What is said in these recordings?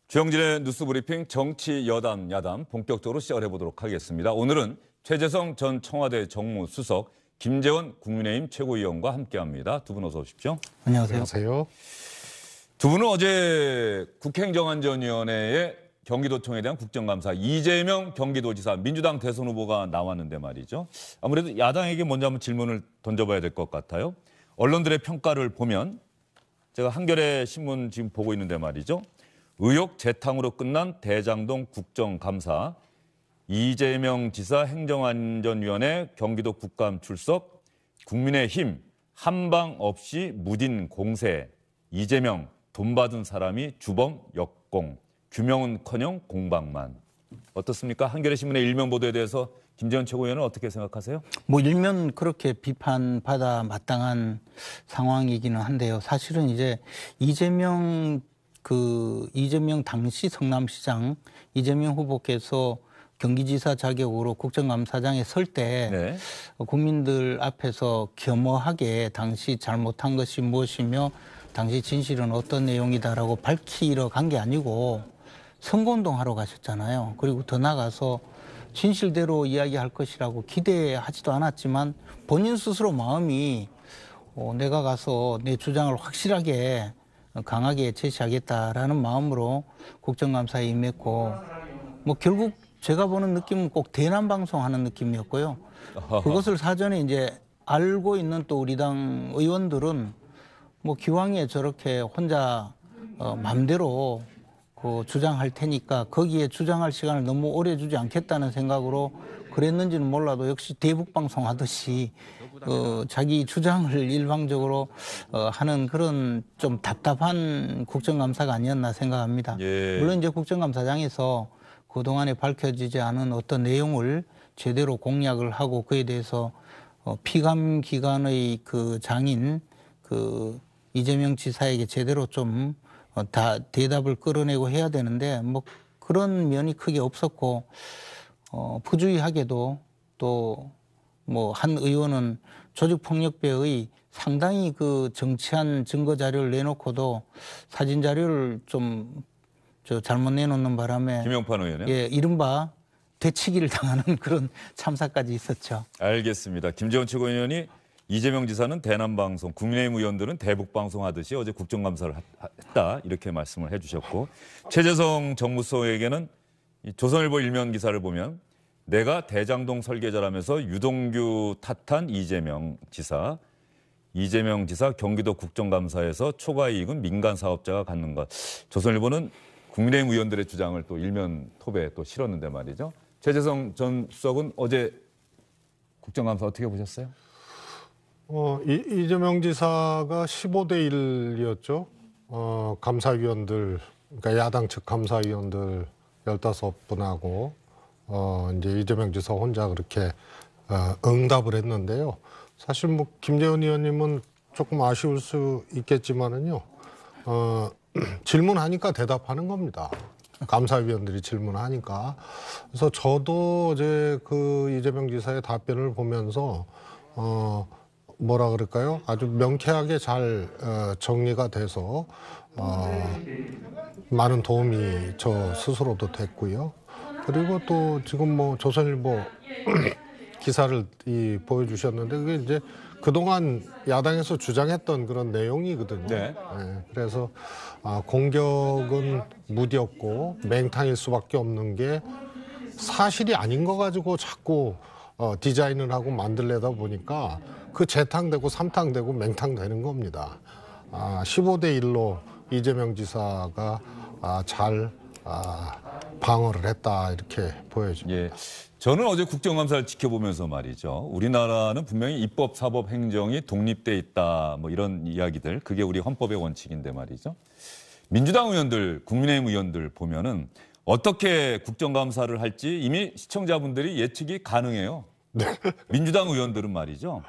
주영진의 뉴스브리핑 정치 여담 야담 본격적으로 시작해 보도록 하겠습니다. 오늘은 최재성 전 청와대 정무수석, 김재원 국민의힘 최고위원과 함께합니다. 두 분 어서 오십시오. 안녕하세요. 안녕하세요. 두 분은 어제 국회행정안전위원회에 경기도청에 대한 국정감사, 이재명 경기도지사 민주당 대선 후보가 나왔는데 말이죠. 아무래도 야당에게 먼저 한번 질문을 던져봐야 될 것 같아요. 언론들의 평가를 보면 제가 한겨레 신문 지금 보고 있는데 말이죠. 의혹 재탕으로 끝난 대장동 국정감사, 이재명 지사 행정안전위원회 경기도 국감 출석, 국민의힘 한방 없이 무딘 공세, 이재명 돈 받은 사람이 주범 역공, 규명은커녕 공방만. 어떻습니까? 한겨레 신문의 일면 보도에 대해서 김재원 최고위원은 어떻게 생각하세요? 일면 그렇게 비판받아 마땅한 상황이기는 한데요. 사실은 이제 이재명 당시 성남시장 이재명 후보께서 경기지사 자격으로 국정감사장에 설 때 국민들 앞에서 겸허하게 당시 잘못한 것이 무엇이며 당시 진실은 어떤 내용이다라고 밝히러 간 게 아니고 선거운동하러 가셨잖아요. 그리고 더 나가서 진실대로 이야기할 것이라고 기대하지도 않았지만 본인 스스로 마음이 내가 가서 내 주장을 확실하게 강하게 제시하겠다라는 마음으로 국정감사에 임했고, 결국 제가 보는 느낌은 꼭 대남방송하는 느낌이었고요. 그것을 사전에 이제 알고 있는 또 우리 당 의원들은 기왕에 저렇게 혼자 맘대로 주장할 테니까 거기에 주장할 시간을 너무 오래 주지 않겠다는 생각으로 그랬는지는 몰라도 역시 대북방송 하듯이 자기 주장을 일방적으로 하는 그런 좀 답답한 국정감사가 아니었나 생각합니다. 물론 이제 국정감사장에서 그동안에 밝혀지지 않은 어떤 내용을 제대로 공략을 하고 그에 대해서 피감 기관의 장인 이재명 지사에게 제대로 좀 다 대답을 끌어내고 해야 되는데 그런 면이 크게 없었고, 부주의하게도 또 한 의원은 조직폭력배의 상당히 정치한 증거 자료를 내놓고도 사진 자료를 좀 잘못 내놓는 바람에 김영판 의원이요? 예, 이른바 되치기를 당하는 그런 참사까지 있었죠. 알겠습니다. 김재원 최고위원이 이재명 지사는 대남방송, 국민의힘 의원들은 대북방송 하듯이 어제 국정감사를 했다, 이렇게 말씀을 해주셨고, 최재성 정무수석에게는 조선일보 일면 기사를 보면 내가 대장동 설계자라면서 유동규 탓한 이재명 지사 경기도 국정감사에서 초과 이익은 민간 사업자가 갖는 것. 조선일보는 국민의힘 의원들의 주장을 또 일면 톱에 또 실었는데 말이죠. 최재성 전 수석은 어제 국정감사 어떻게 보셨어요? 이재명 지사가 15대 1이었죠. 감사위원들, 그러니까 야당 측 감사위원들 15분하고 이제 이재명 지사 혼자 그렇게 응답을 했는데요. 사실 김재원 의원님은 조금 아쉬울 수 있겠지만은요. 질문하니까 대답하는 겁니다. 감사위원들이 질문하니까. 그래서 저도 어제 이재명 지사의 답변을 보면서 뭐라 그럴까요? 아주 명쾌하게 잘 정리가 돼서 많은 도움이 저 스스로도 됐고요. 그리고 또 지금 조선일보 기사를 보여주셨는데 그게 이제 그동안 야당에서 주장했던 그런 내용이거든요. 네, 그래서 공격은 무디었고 맹탕일 수밖에 없는 게 사실이 아닌 거 가지고 자꾸 디자인을 하고 만들려다 보니까 재탕되고 삼탕되고 맹탕되는 겁니다. 15대 1로 이재명 지사가 잘 방어를 했다, 이렇게 보여집니다. 예, 저는 어제 국정감사를 지켜보면서 말이죠. 우리나라는 분명히 입법, 사법, 행정이 독립돼 있다, 이런 이야기들, 그게 우리 헌법의 원칙인데 말이죠. 민주당 의원들, 국민의힘 의원들 보면은 어떻게 국정감사를 할지 이미 시청자분들이 예측이 가능해요. 네. 민주당 의원들은 말이죠.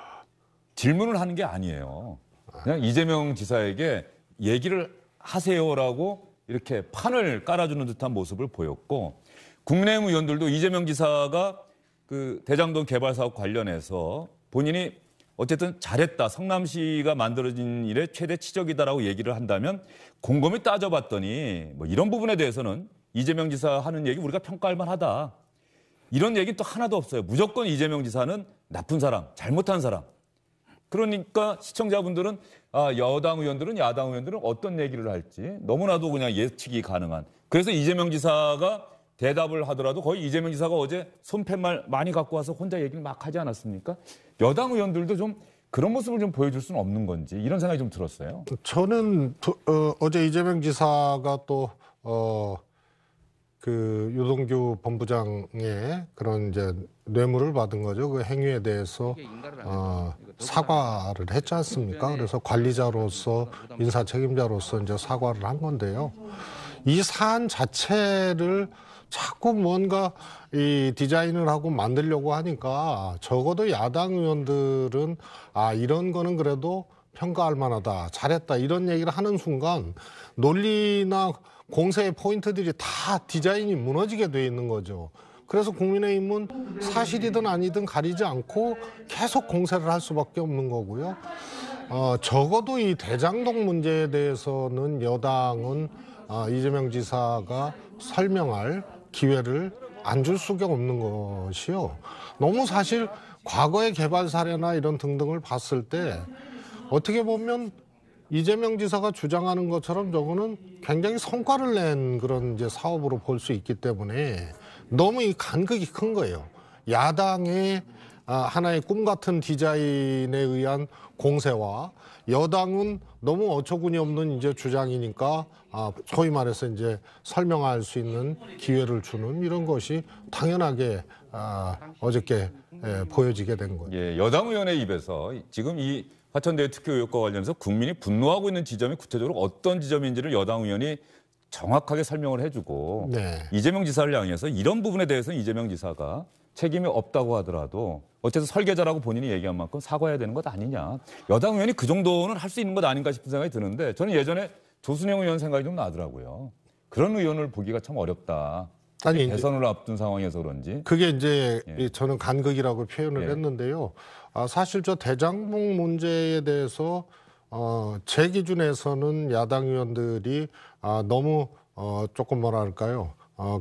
질문을 하는 게 아니에요. 그냥 이재명 지사에게 얘기를 하세요라고 이렇게 판을 깔아주는 듯한 모습을 보였고, 국민의힘 의원들도 이재명 지사가 대장동 개발 사업 관련해서 본인이 어쨌든 잘했다. 성남시가 만들어진 일의 최대 치적이다라고 얘기를 한다면 곰곰이 따져봤더니 뭐 이런 부분에 대해서는 이재명 지사 하는 얘기 우리가 평가할 만하다. 이런 얘기 또 하나도 없어요. 무조건 이재명 지사는 나쁜 사람, 잘못한 사람. 그러니까 시청자분들은 여당 의원들은 야당 의원들은 어떤 얘기를 할지 너무나도 그냥 예측이 가능한. 그래서 이재명 지사가 대답을 하더라도 거의 이재명 지사가 어제 손팻말 많이 갖고 와서 혼자 얘기를 막 하지 않았습니까? 여당 의원들도 좀 그런 모습을 좀 보여줄 수는 없는 건지 이런 생각이 좀 들었어요. 저는 어제 이재명 지사가 또 그 유동규 본부장의 그런 이제 뇌물을 받은 거죠. 그 행위에 대해서 사과를 했지 않습니까? 그래서 관리자로서 인사 책임자로서 이제 사과를 한 건데요. 이 사안 자체를 자꾸 뭔가 이 디자인을 하고 만들려고 하니까 적어도 야당 의원들은 이런 거는 그래도 평가할 만하다, 잘했다 이런 얘기를 하는 순간 논리나 공세의 포인트들이 다 디자인이 무너지게 돼 있는 거죠. 그래서 국민의힘은 사실이든 아니든 가리지 않고 계속 공세를 할 수밖에 없는 거고요. 적어도 이 대장동 문제에 대해서는 여당은 이재명 지사가 설명할 기회를 안 줄 수가 없는 것이요. 너무 사실 과거의 개발 사례나 이런 등등을 봤을 때 어떻게 보면 이재명 지사가 주장하는 것처럼 저거는 굉장히 성과를 낸 그런 이제 사업으로 볼 수 있기 때문에 너무 이 간극이 큰 거예요. 야당의 하나의 꿈 같은 디자인에 의한 공세와 여당은 너무 어처구니 없는 이제 주장이니까 소위 말해서 이제 설명할 수 있는 기회를 주는 이런 것이 당연하게 어저께 보여지게 된 거예요. 예, 여당 의원의 입에서 지금 이 화천대유 특혜 의혹과 관련해서 국민이 분노하고 있는 지점이 구체적으로 어떤 지점인지를 여당 의원이 정확하게 설명을 해주고 네. 이재명 지사를 향해서 이런 부분에 대해서는 이재명 지사가 책임이 없다고 하더라도 어쨌든 설계자라고 본인이 얘기한 만큼 사과해야 되는 것 아니냐. 여당 의원이 그 정도는 할 수 있는 것 아닌가 싶은 생각이 드는데 저는 예전에 조순영 의원 생각이 좀 나더라고요. 그런 의원을 보기가 참 어렵다. 아니, 대선을 앞둔 상황에서 그런지. 그게 이제 저는 간극이라고 표현을 했는데요. 사실 저 대장동 문제에 대해서 제 기준에서는 야당 의원들이 너무 조금 뭐랄까요,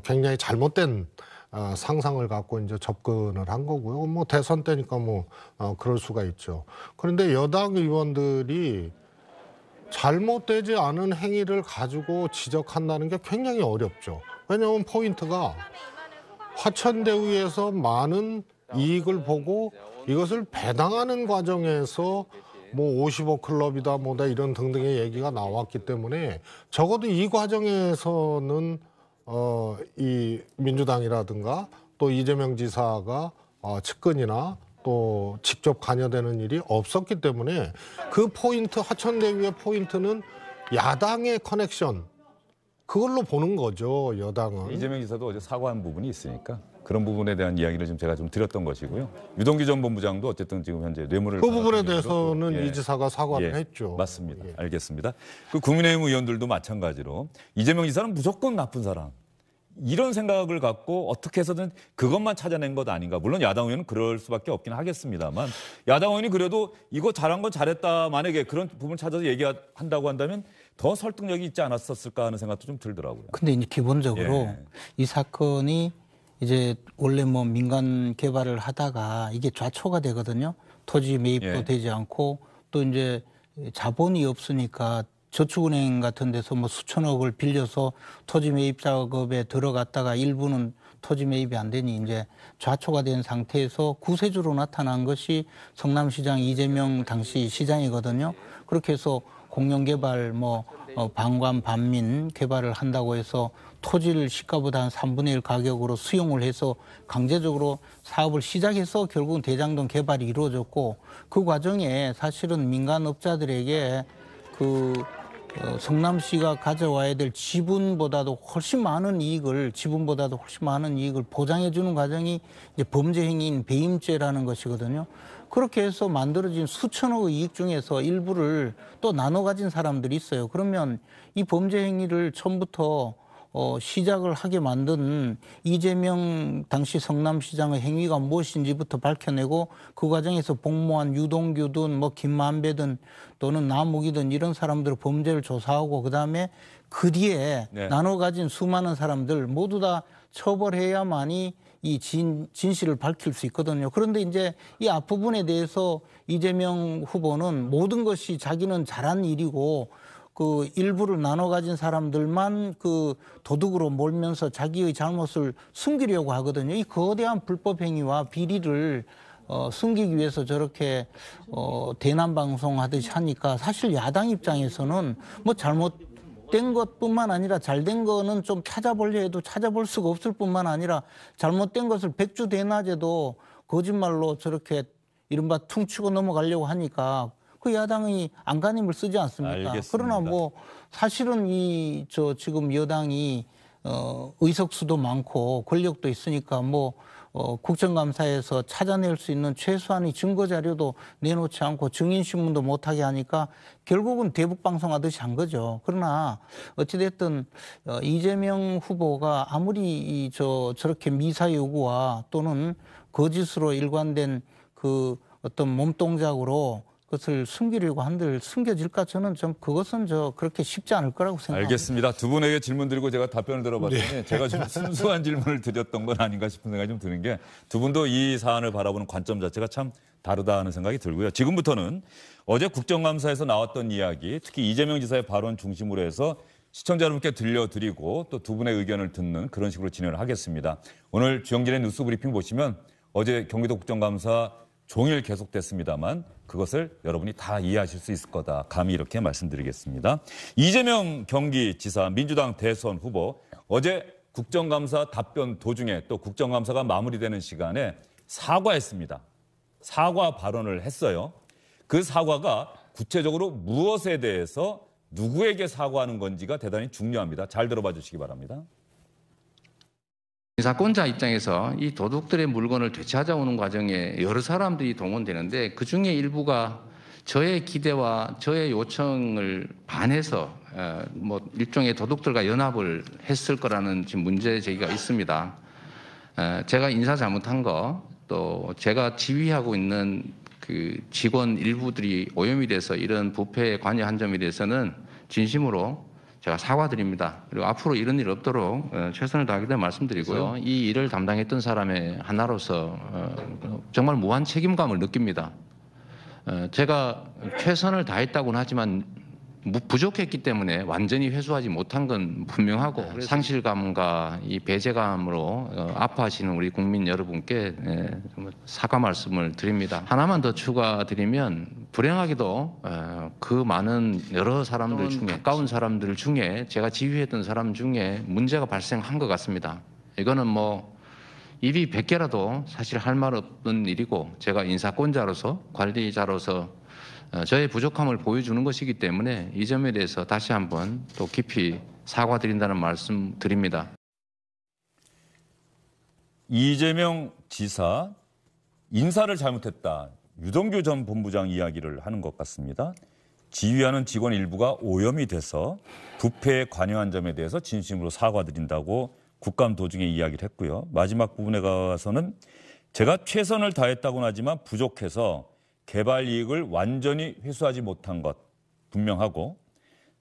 굉장히 잘못된 상상을 갖고 이제 접근을 한 거고요. 뭐 대선 때니까 뭐 그럴 수가 있죠. 그런데 여당 의원들이 잘못되지 않은 행위를 가지고 지적한다는 게 굉장히 어렵죠. 왜냐하면 포인트가 화천대유에서 많은 이익을 보고 이것을 배당하는 과정에서 뭐 55 클럽이다 뭐다 이런 등등의 얘기가 나왔기 때문에 적어도 이 과정에서는 이 민주당이라든가 또 이재명 지사가 측근이나 또 직접 관여되는 일이 없었기 때문에 그 포인트 화천대유의 포인트는 야당의 커넥션 그걸로 보는 거죠, 여당은. 이재명 지사도 어제 사과한 부분이 있으니까 그런 부분에 대한 이야기를 좀 제가 좀 드렸던 것이고요. 유동규 전 본부장도 어쨌든 지금 현재 뇌물을 그 부분에 대해서는 이 지사가 사과를 예, 했죠. 맞습니다. 알겠습니다. 그 국민의힘 의원들도 마찬가지로 이재명 지사는 무조건 나쁜 사람. 이런 생각을 갖고 어떻게 해서든 그것만 찾아낸 것 아닌가. 물론 야당 의원은 그럴 수밖에 없긴 하겠습니다만 야당 의원이 그래도 이거 잘한 건 잘했다. 만약에 그런 부분을 찾아서 얘기한다고 한다면 더 설득력이 있지 않았었을까 하는 생각도 좀 들더라고요. 근데 이제 기본적으로 이 사건이 이제 원래 뭐 민간 개발을 하다가 이게 좌초가 되거든요. 토지 매입도 되지 않고 또 이제 자본이 없으니까 저축은행 같은 데서 뭐 수천억을 빌려서 토지 매입 작업에 들어갔다가 일부는 토지 매입이 안 되니 이제 좌초가 된 상태에서 구세주로 나타난 것이 성남시장 이재명 당시 시장이거든요. 그렇게 해서 공영개발 뭐 방관 반민 개발을 한다고 해서 토지를 시가보다 한 3분의 1 가격으로 수용을 해서 강제적으로 사업을 시작해서 결국은 대장동 개발이 이루어졌고 그 과정에 사실은 민간업자들에게 성남시가 가져와야 될 지분보다도 훨씬 많은 이익을 보장해 주는 과정이 이제 범죄 행위인 배임죄라는 것이거든요. 그렇게 해서 만들어진 수천억의 이익 중에서 일부를 또 나눠 가진 사람들이 있어요. 그러면 이 범죄 행위를 처음부터 시작을 하게 만든 이재명 당시 성남시장의 행위가 무엇인지부터 밝혀내고 그 과정에서 복무한 유동규든 뭐 김만배든 또는 남욱이든 이런 사람들의 범죄를 조사하고 그다음에 그 뒤에 네. 나눠 가진 수많은 사람들 모두 다 처벌해야만이 이 진실을 밝힐 수 있거든요. 그런데 이제 이 앞부분에 대해서 이재명 후보는 모든 것이 자기는 잘한 일이고 그 일부를 나눠 가진 사람들만 그 도둑으로 몰면서 자기의 잘못을 숨기려고 하거든요. 이 거대한 불법 행위와 비리를 숨기기 위해서 저렇게 대남 방송하듯이 하니까 사실 야당 입장에서는 뭐 잘못된 것뿐만 아니라 잘된 거는 좀 찾아보려 해도 찾아볼 수가 없을 뿐만 아니라 잘못된 것을 백주대낮에도 거짓말로 저렇게 이른바 퉁치고 넘어가려고 하니까 그 야당이 안간힘을 쓰지 않습니까? 알겠습니다. 그러나 뭐 사실은 지금 여당이 의석수도 많고 권력도 있으니까 뭐 국정감사에서 찾아낼 수 있는 최소한의 증거 자료도 내놓지 않고 증인신문도 못하게 하니까 결국은 대북방송하듯이 한 거죠. 그러나 어찌됐든 이재명 후보가 아무리 저렇게 미사 요구와 또는 거짓으로 일관된 그 어떤 몸동작으로 그것을 숨기려고 한들 숨겨질까 저는 좀 그것은 그렇게 쉽지 않을 거라고 생각합니다. 알겠습니다. 두 분에게 질문 드리고 제가 답변을 들어봤더니 네. 제가 좀 순수한 질문을 드렸던 건 아닌가 싶은 생각이 좀 드는 게 두 분도 이 사안을 바라보는 관점 자체가 참 다르다 하는 생각이 들고요. 지금부터는 어제 국정감사에서 나왔던 이야기, 특히 이재명 지사의 발언 중심으로 해서 시청자 여러분께 들려드리고 또 두 분의 의견을 듣는 그런 식으로 진행을 하겠습니다. 오늘 주영진의 뉴스 브리핑 보시면 어제 경기도 국정감사 종일 계속됐습니다만 그것을 여러분이 다 이해하실 수 있을 거다. 감히 이렇게 말씀드리겠습니다. 이재명 경기지사 민주당 대선 후보 어제 국정감사 답변 도중에 또 국정감사가 마무리되는 시간에 사과했습니다. 사과 발언을 했어요. 그 사과가 구체적으로 무엇에 대해서 누구에게 사과하는 건지가 대단히 중요합니다. 잘 들어봐 주시기 바랍니다. 인사권자 입장에서 이 도둑들의 물건을 되찾아오는 과정에 여러 사람들이 동원되는데 그중에 일부가 저의 기대와 저의 요청을 반해서 뭐 일종의 도둑들과 연합을 했을 거라는 지금 문제 제기가 있습니다. 제가 인사 잘못한 거, 또 제가 지휘하고 있는 그 직원 일부들이 오염이 돼서 이런 부패에 관여한 점에 대해서는 진심으로 제가 사과드립니다. 그리고 앞으로 이런 일 없도록 최선을 다하겠다는 말씀드리고요. 이 일을 담당했던 사람의 하나로서 정말 무한 책임감을 느낍니다. 제가 최선을 다했다고는 하지만 부족했기 때문에 완전히 회수하지 못한 건 분명하고 상실감과 이 배제감으로 아파하시는 우리 국민 여러분께 사과 말씀을 드립니다. 하나만 더 추가드리면 불행하게도 그 많은 여러 사람들 중에 가까운 사람들 중에 제가 지휘했던 사람 중에 문제가 발생한 것 같습니다. 이거는 뭐 입이 100개라도 사실 할 말 없는 일이고 제가 인사권자로서 관리자로서 저의 부족함을 보여주는 것이기 때문에 이 점에 대해서 다시 한번 또 깊이 사과드린다는 말씀 드립니다. 이재명 지사 인사를 잘못했다. 유동규 전 본부장 이야기를 하는 것 같습니다. 지휘하는 직원 일부가 오염이 돼서 부패에 관여한 점에 대해서 진심으로 사과드린다고 국감 도중에 이야기를 했고요. 마지막 부분에 가서는 제가 최선을 다했다고는 하지만 부족해서 개발 이익을 완전히 회수하지 못한 것 분명하고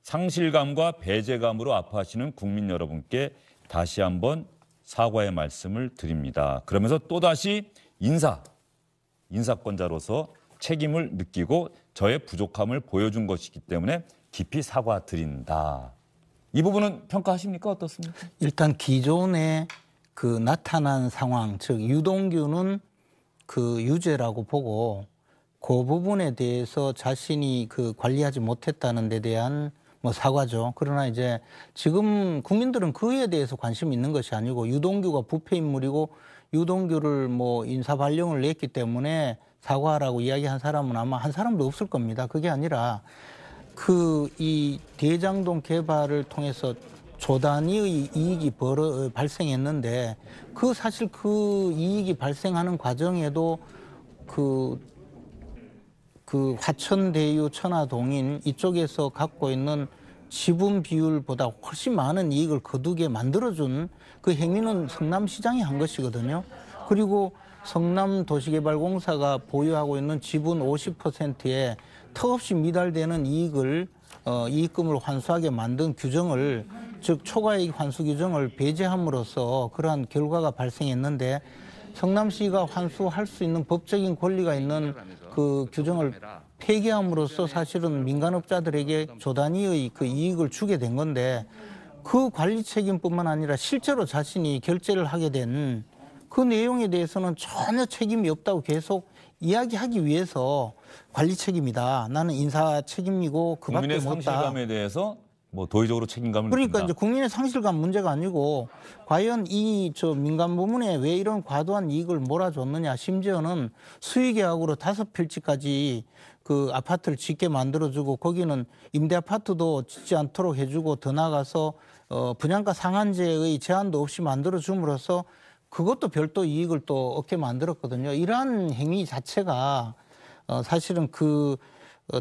상실감과 배제감으로 아파하시는 국민 여러분께 다시 한번 사과의 말씀을 드립니다. 그러면서 또다시 인사권자로서 책임을 느끼고 저의 부족함을 보여준 것이기 때문에 깊이 사과드린다. 이 부분은 평가하십니까? 어떻습니까? 일단 기존에 그 나타난 상황, 즉 유동규는 그 유죄라고 보고 그 부분에 대해서 자신이 그 관리하지 못했다는 데 대한 뭐 사과죠. 그러나 이제 지금 국민들은 그에 대해서 관심이 있는 것이 아니고 유동규가 부패 인물이고 유동규를 뭐 인사 발령을 냈기 때문에 사과하라고 이야기한 사람은 아마 한 사람도 없을 겁니다. 그게 아니라 그 이 대장동 개발을 통해서 조 단위의 이익이 발생했는데 그 사실 그 이익이 발생하는 과정에도 그 화천대유 천화동인 이쪽에서 갖고 있는 지분 비율보다 훨씬 많은 이익을 거두게 만들어준 그 행위는 성남시장이 한 것이거든요. 그리고 성남도시개발공사가 보유하고 있는 지분 50%에 턱없이 미달되는 이익금을 환수하게 만든 규정을, 즉 초과이익 환수 규정을 배제함으로써 그러한 결과가 발생했는데, 성남시가 환수할 수 있는 법적인 권리가 있는 그 규정을 폐기함으로써 사실은 민간업자들에게 조단위의 그 이익을 주게 된 건데, 그 관리 책임뿐만 아니라 실제로 자신이 결제를 하게 된 그 내용에 대해서는 전혀 책임이 없다고 계속 이야기하기 위해서 관리 책임이다, 나는 인사 책임이고 그밖에 국민의 못다. 상실감에 대해서 뭐 도의적으로 책임감을 그러니까 느낀다. 이제 국민의 상실감 문제가 아니고, 과연 이 민간 부문에 왜 이런 과도한 이익을 몰아줬느냐, 심지어는 수의계약으로 5필지까지 그 아파트를 짓게 만들어주고, 거기는 임대 아파트도 짓지 않도록 해주고, 더 나아가서 분양가 상한제의 제한도 없이 만들어줌으로써 그것도 별도 이익을 또 얻게 만들었거든요. 이러한 행위 자체가 사실은 그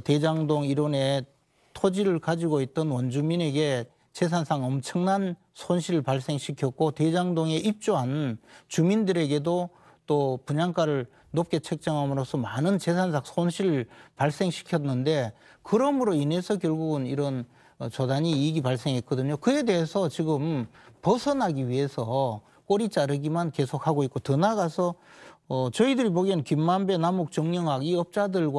대장동 일원의 토지를 가지고 있던 원주민에게 재산상 엄청난 손실을 발생시켰고, 대장동에 입주한 주민들에게도 또 분양가를 높게 책정함으로써 많은 재산상 손실을 발생시켰는데, 그러므로 인해서 결국은 이런 조단위 이익이 발생했거든요. 그에 대해서 지금 벗어나기 위해서 꼬리 자르기만 계속하고 있고, 더 나아가서 저희들이 보기엔 김만배, 남욱, 정영학 이 업자들에게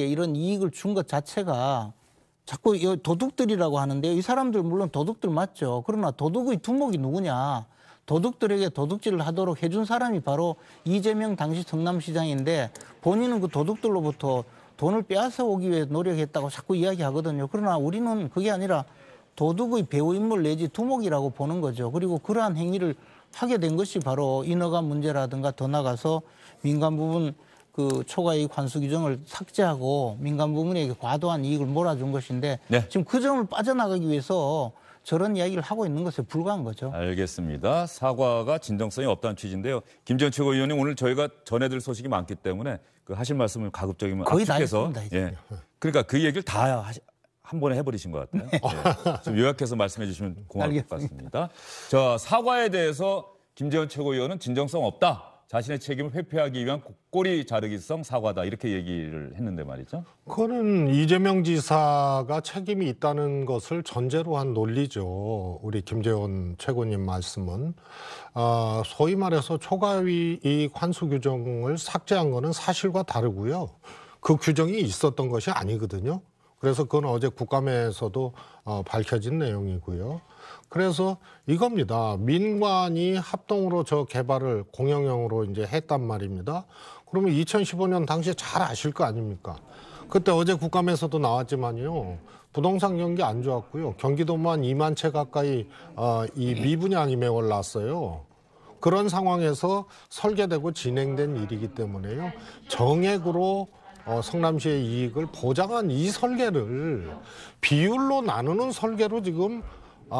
이런 이익을 준 것 자체가, 자꾸 도둑들이라고 하는데요. 이 사람들 물론 도둑들 맞죠. 그러나 도둑의 두목이 누구냐. 도둑들에게 도둑질을 하도록 해준 사람이 바로 이재명 당시 성남시장인데, 본인은 그 도둑들로부터 돈을 빼앗아 오기 위해 노력했다고 자꾸 이야기하거든요. 그러나 우리는 그게 아니라 도둑의 배후인물 내지 두목이라고 보는 거죠. 그리고 그러한 행위를 하게 된 것이 바로 인허가 문제라든가, 더 나가서 민간 부분 그 초과이익 환수 규정을 삭제하고 민간 부문에게 과도한 이익을 몰아준 것인데, 네. 지금 그 점을 빠져나가기 위해서 저런 이야기를 하고 있는 것에 불과한 거죠. 알겠습니다. 사과가 진정성이 없다는 취지인데요. 김재원 최고위원님, 오늘 저희가 전해드릴 소식이 많기 때문에 그 하실 말씀을 가급적이면 거의 다 압축해서, 했습니다, 이제. 예. 그러니까 그 얘기를 다 한 번에 해버리신 것 같아요. 예. 좀 요약해서 말씀해 주시면 고마울 것 같습니다. 자, 사과에 대해서 김재원 최고위원은 진정성 없다, 자신의 책임을 회피하기 위한 꼬리 자르기성 사과다, 이렇게 얘기를 했는데 말이죠. 그거는 이재명 지사가 책임이 있다는 것을 전제로 한 논리죠. 우리 김재원 최고님 말씀은. 소위 말해서 초과이익 환수 규정을 삭제한 거는 사실과 다르고요. 그 규정이 있었던 것이 아니거든요. 그래서 그건 어제 국감에서도 밝혀진 내용이고요. 그래서 이겁니다. 민관이 합동으로 저 개발을 공영형으로 이제 했단 말입니다. 그러면 2015년 당시에 잘 아실 거 아닙니까? 그때 어제 국감에서도 나왔지만요. 부동산 경기 안 좋았고요. 경기도만 2만 채 가까이 이 미분양이 매월났어요. 그런 상황에서 설계되고 진행된 일이기 때문에요. 정액으로 성남시의 이익을 보장한 이 설계를 비율로 나누는 설계로 지금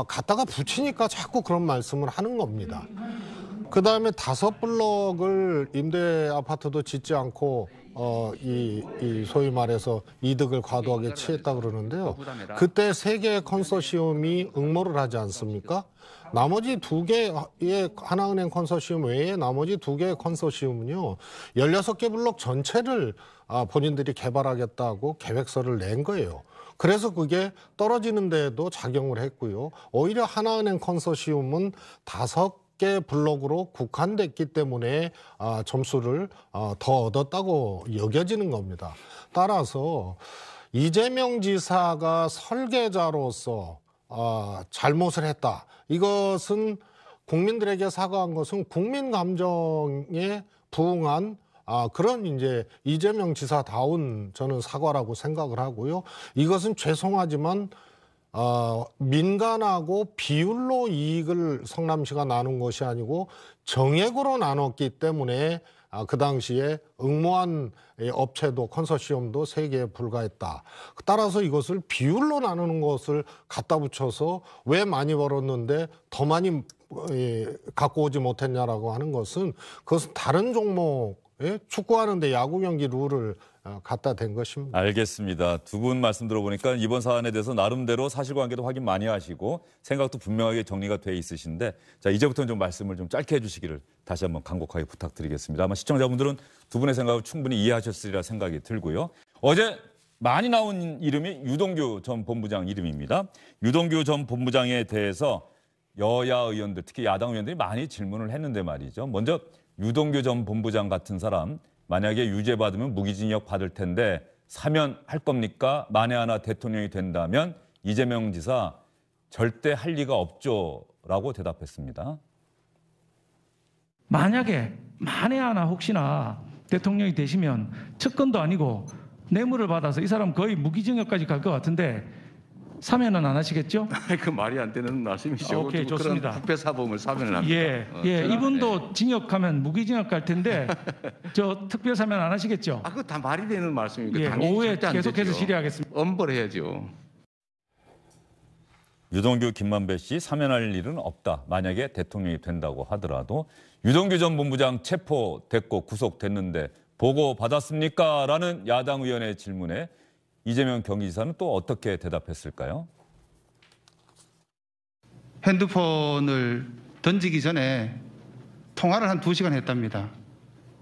갖다가 붙이니까 자꾸 그런 말씀을 하는 겁니다. 그다음에 5블럭을 임대 아파트도 짓지 않고 이 소위 말해서 이득을 과도하게 취했다 그러는데요. 그때 3개의 컨소시엄이 응모를 하지 않습니까? 나머지 2개의 하나은행 컨소시엄 외에 나머지 2개의 컨소시엄은요. 16개 블록 전체를 본인들이 개발하겠다고 계획서를 낸 거예요. 그래서 그게 떨어지는 데에도 작용을 했고요. 오히려 하나은행 컨소시엄은 5개 블록으로 국한됐기 때문에 점수를 더 얻었다고 여겨지는 겁니다. 따라서 이재명 지사가 설계자로서 잘못을 했다. 이것은 국민들에게 사과한 것은 국민 감정에 부응한 그런 이제 이재명 지사다운 저는 사과라고 생각을 하고요. 이것은 죄송하지만 민간하고 비율로 이익을 성남시가 나눈 것이 아니고 정액으로 나눴기 때문에 그 당시에 응모한 업체도 컨소시엄도 3개에 불과했다. 따라서 이것을 비율로 나누는 것을 갖다 붙여서 왜 많이 벌었는데 더 많이 갖고 오지 못했냐라고 하는 것은 그것은 다른 종목 예? 축구하는데 야구 경기 룰을 갖다 댄 것입니다. 알겠습니다. 두 분 말씀 들어보니까 이번 사안에 대해서 나름대로 사실관계도 확인 많이 하시고 생각도 분명하게 정리가 돼 있으신데 자 이제부터는 좀 말씀을 좀 짧게 해주시기를 다시 한번 간곡하게 부탁드리겠습니다. 아마 시청자분들은 두 분의 생각을 충분히 이해하셨으리라 생각이 들고요. 어제 많이 나온 이름이 유동규 전 본부장 이름입니다. 유동규 전 본부장에 대해서 여야 의원들, 특히 야당 의원들이 많이 질문을 했는데 말이죠. 먼저 유동규 전 본부장 같은 사람 만약에 유죄받으면 무기징역 받을 텐데 사면할 겁니까? 만에 하나 대통령이 된다면 이재명 지사 절대 할 리가 없죠라고 대답했습니다. 만약에 만에 하나 혹시나 대통령이 되시면 측근도 아니고 뇌물을 받아서 이 사람 거의 무기징역까지 갈 것 같은데 사면은 안 하시겠죠? 그 말이 안 되는 말씀이시죠. 오케이, 좋습니다. 그런 국배사범을 사면을 합니다. 예, 이분도 징역하면 무기징역 갈 텐데 저 특별 사면 안 하시겠죠? 그거 다 말이 되는 말씀이니까 예, 당연히 오후에 절대 안 계속해서 되죠. 질의하겠습니다. 엄벌해야죠. 유동규, 김만배 씨 사면할 일은 없다. 만약에 대통령이 된다고 하더라도 유동규 전 본부장 체포됐고 구속됐는데 보고 받았습니까? 라는 야당 의원의 질문에 이재명 경기지사는 또 어떻게 대답했을까요? 핸드폰을 던지기 전에 통화를 한 2시간 했답니다.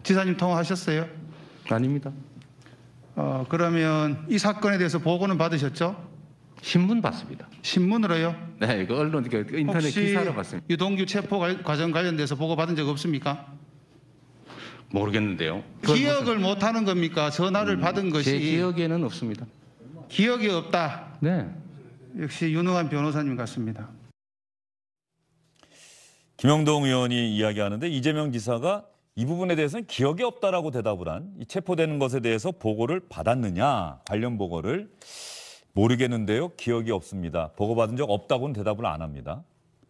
지사님 통화하셨어요? 아닙니다. 그러면 이 사건에 대해서 보고는 받으셨죠? 신문 봤습니다. 신문으로요? 네, 그 언론 그 인터넷 혹시 기사로 봤습니다. 유동규 체포 과정 관련돼서 보고 받은 적 없습니까? 모르겠는데요. 기억을 못하는 겁니까? 전화를 받은 것이 제 기억에는 없습니다. 기억이 없다. 네. 역시 유능한 변호사님 같습니다. 김영동 의원이 이야기하는데 이재명 지사가 이 부분에 대해서는 기억이 없다라고 대답을 한 이 체포되는 것에 대해서 보고를 받았느냐 관련 보고를 모르겠는데요. 기억이 없습니다. 보고받은 적 없다고는 대답을 안 합니다.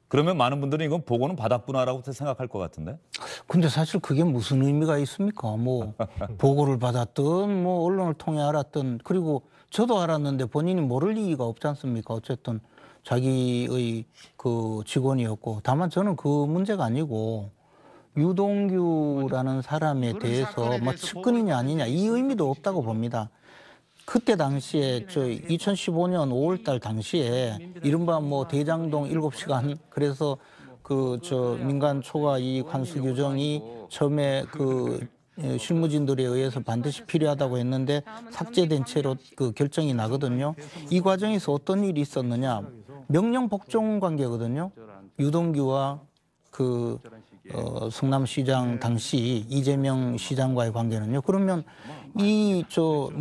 그러면 많은 분들은 이건 보고는 받았구나라고 생각할 것 같은데. 근데 사실 그게 무슨 의미가 있습니까? 뭐 보고를 받았든 뭐 언론을 통해 알았든 그리고 저도 알았는데 본인이 모를 이유가 없지 않습니까? 어쨌든 자기의 그 직원이었고 다만 저는 그 문제가 아니고 유동규라는 사람에 대해서 뭐 측근이냐 아니냐 이 의미도 없다고 봅니다. 그때 당시에 저 2015년 5월달 당시에 이른바 뭐 대장동 7시간 그래서 그 저 민간 초과 이익 환수 규정이 처음에 그 실무진들에 의해서 반드시 필요하다고 했는데 삭제된 채로 그 결정이 나거든요. 이 과정에서 어떤 일이 있었느냐? 명령 복종 관계거든요. 유동규와 그 성남시장 당시 이재명 시장과의 관계는요. 그러면 이 저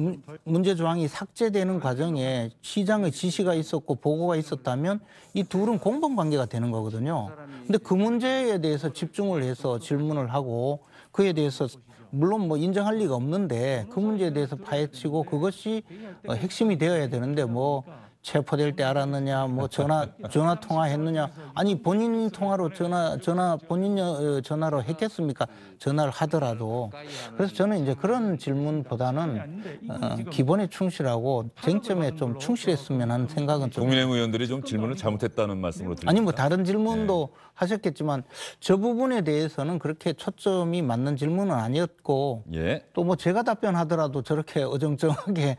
문제 조항이 삭제되는 과정에 시장의 지시가 있었고 보고가 있었다면 이 둘은 공범 관계가 되는 거거든요. 근데 그 문제에 대해서 집중을 해서 질문을 하고 그에 대해서 물론 뭐 인정할 리가 없는데 그 문제에 대해서 파헤치고 그것이 핵심이 되어야 되는데 뭐 체포될 때 알았느냐, 뭐 전화 통화했느냐, 아니 본인 통화로 본인 전화로 했겠습니까? 전화를 하더라도. 그래서 저는 이제 그런 질문보다는 기본에 충실하고 쟁점에 좀 충실했으면 하는 생각은 좀. 국민의힘 의원들이 좀 질문을 잘못했다는 말씀으로 들립니다. 아니 뭐 다른 질문도 하셨겠지만 저 부분에 대해서는 그렇게 초점이 맞는 질문은 아니었고 또 뭐 제가 답변하더라도 저렇게 어정쩡하게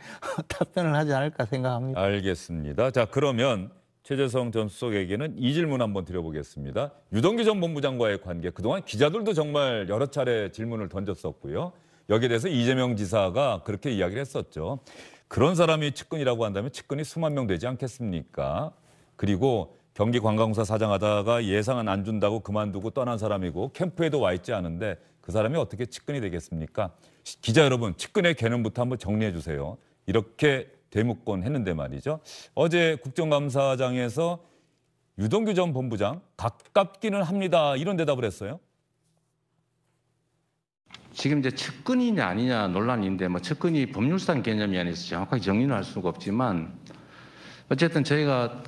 답변을 하지 않을까 생각합니다. 알겠습니다. 자, 그러면 최재성 전 수석에게는 이 질문 한번 드려보겠습니다. 유동규 전 본부장과의 관계, 그동안 기자들도 정말 여러 차례 질문을 던졌었고요. 여기에 대해서 이재명 지사가 그렇게 이야기를 했었죠. 그런 사람이 측근이라고 한다면 측근이 수만 명 되지 않겠습니까? 그리고 경기관광공사 사장하다가 예상은 안 준다고 그만두고 떠난 사람이고 캠프에도 와 있지 않은데 그 사람이 어떻게 측근이 되겠습니까? 기자 여러분, 측근의 개념부터 한번 정리해 주세요. 이렇게 대묻곤 했는데 말이죠. 어제 국정감사장에서 유동규 전 본부장 가깝기는 합니다. 이런 대답을 했어요. 지금 이제 측근이냐 아니냐 논란인데 뭐 측근이 법률상 개념이 아니어서 정확하게 정리는 할 수가 없지만 어쨌든 저희가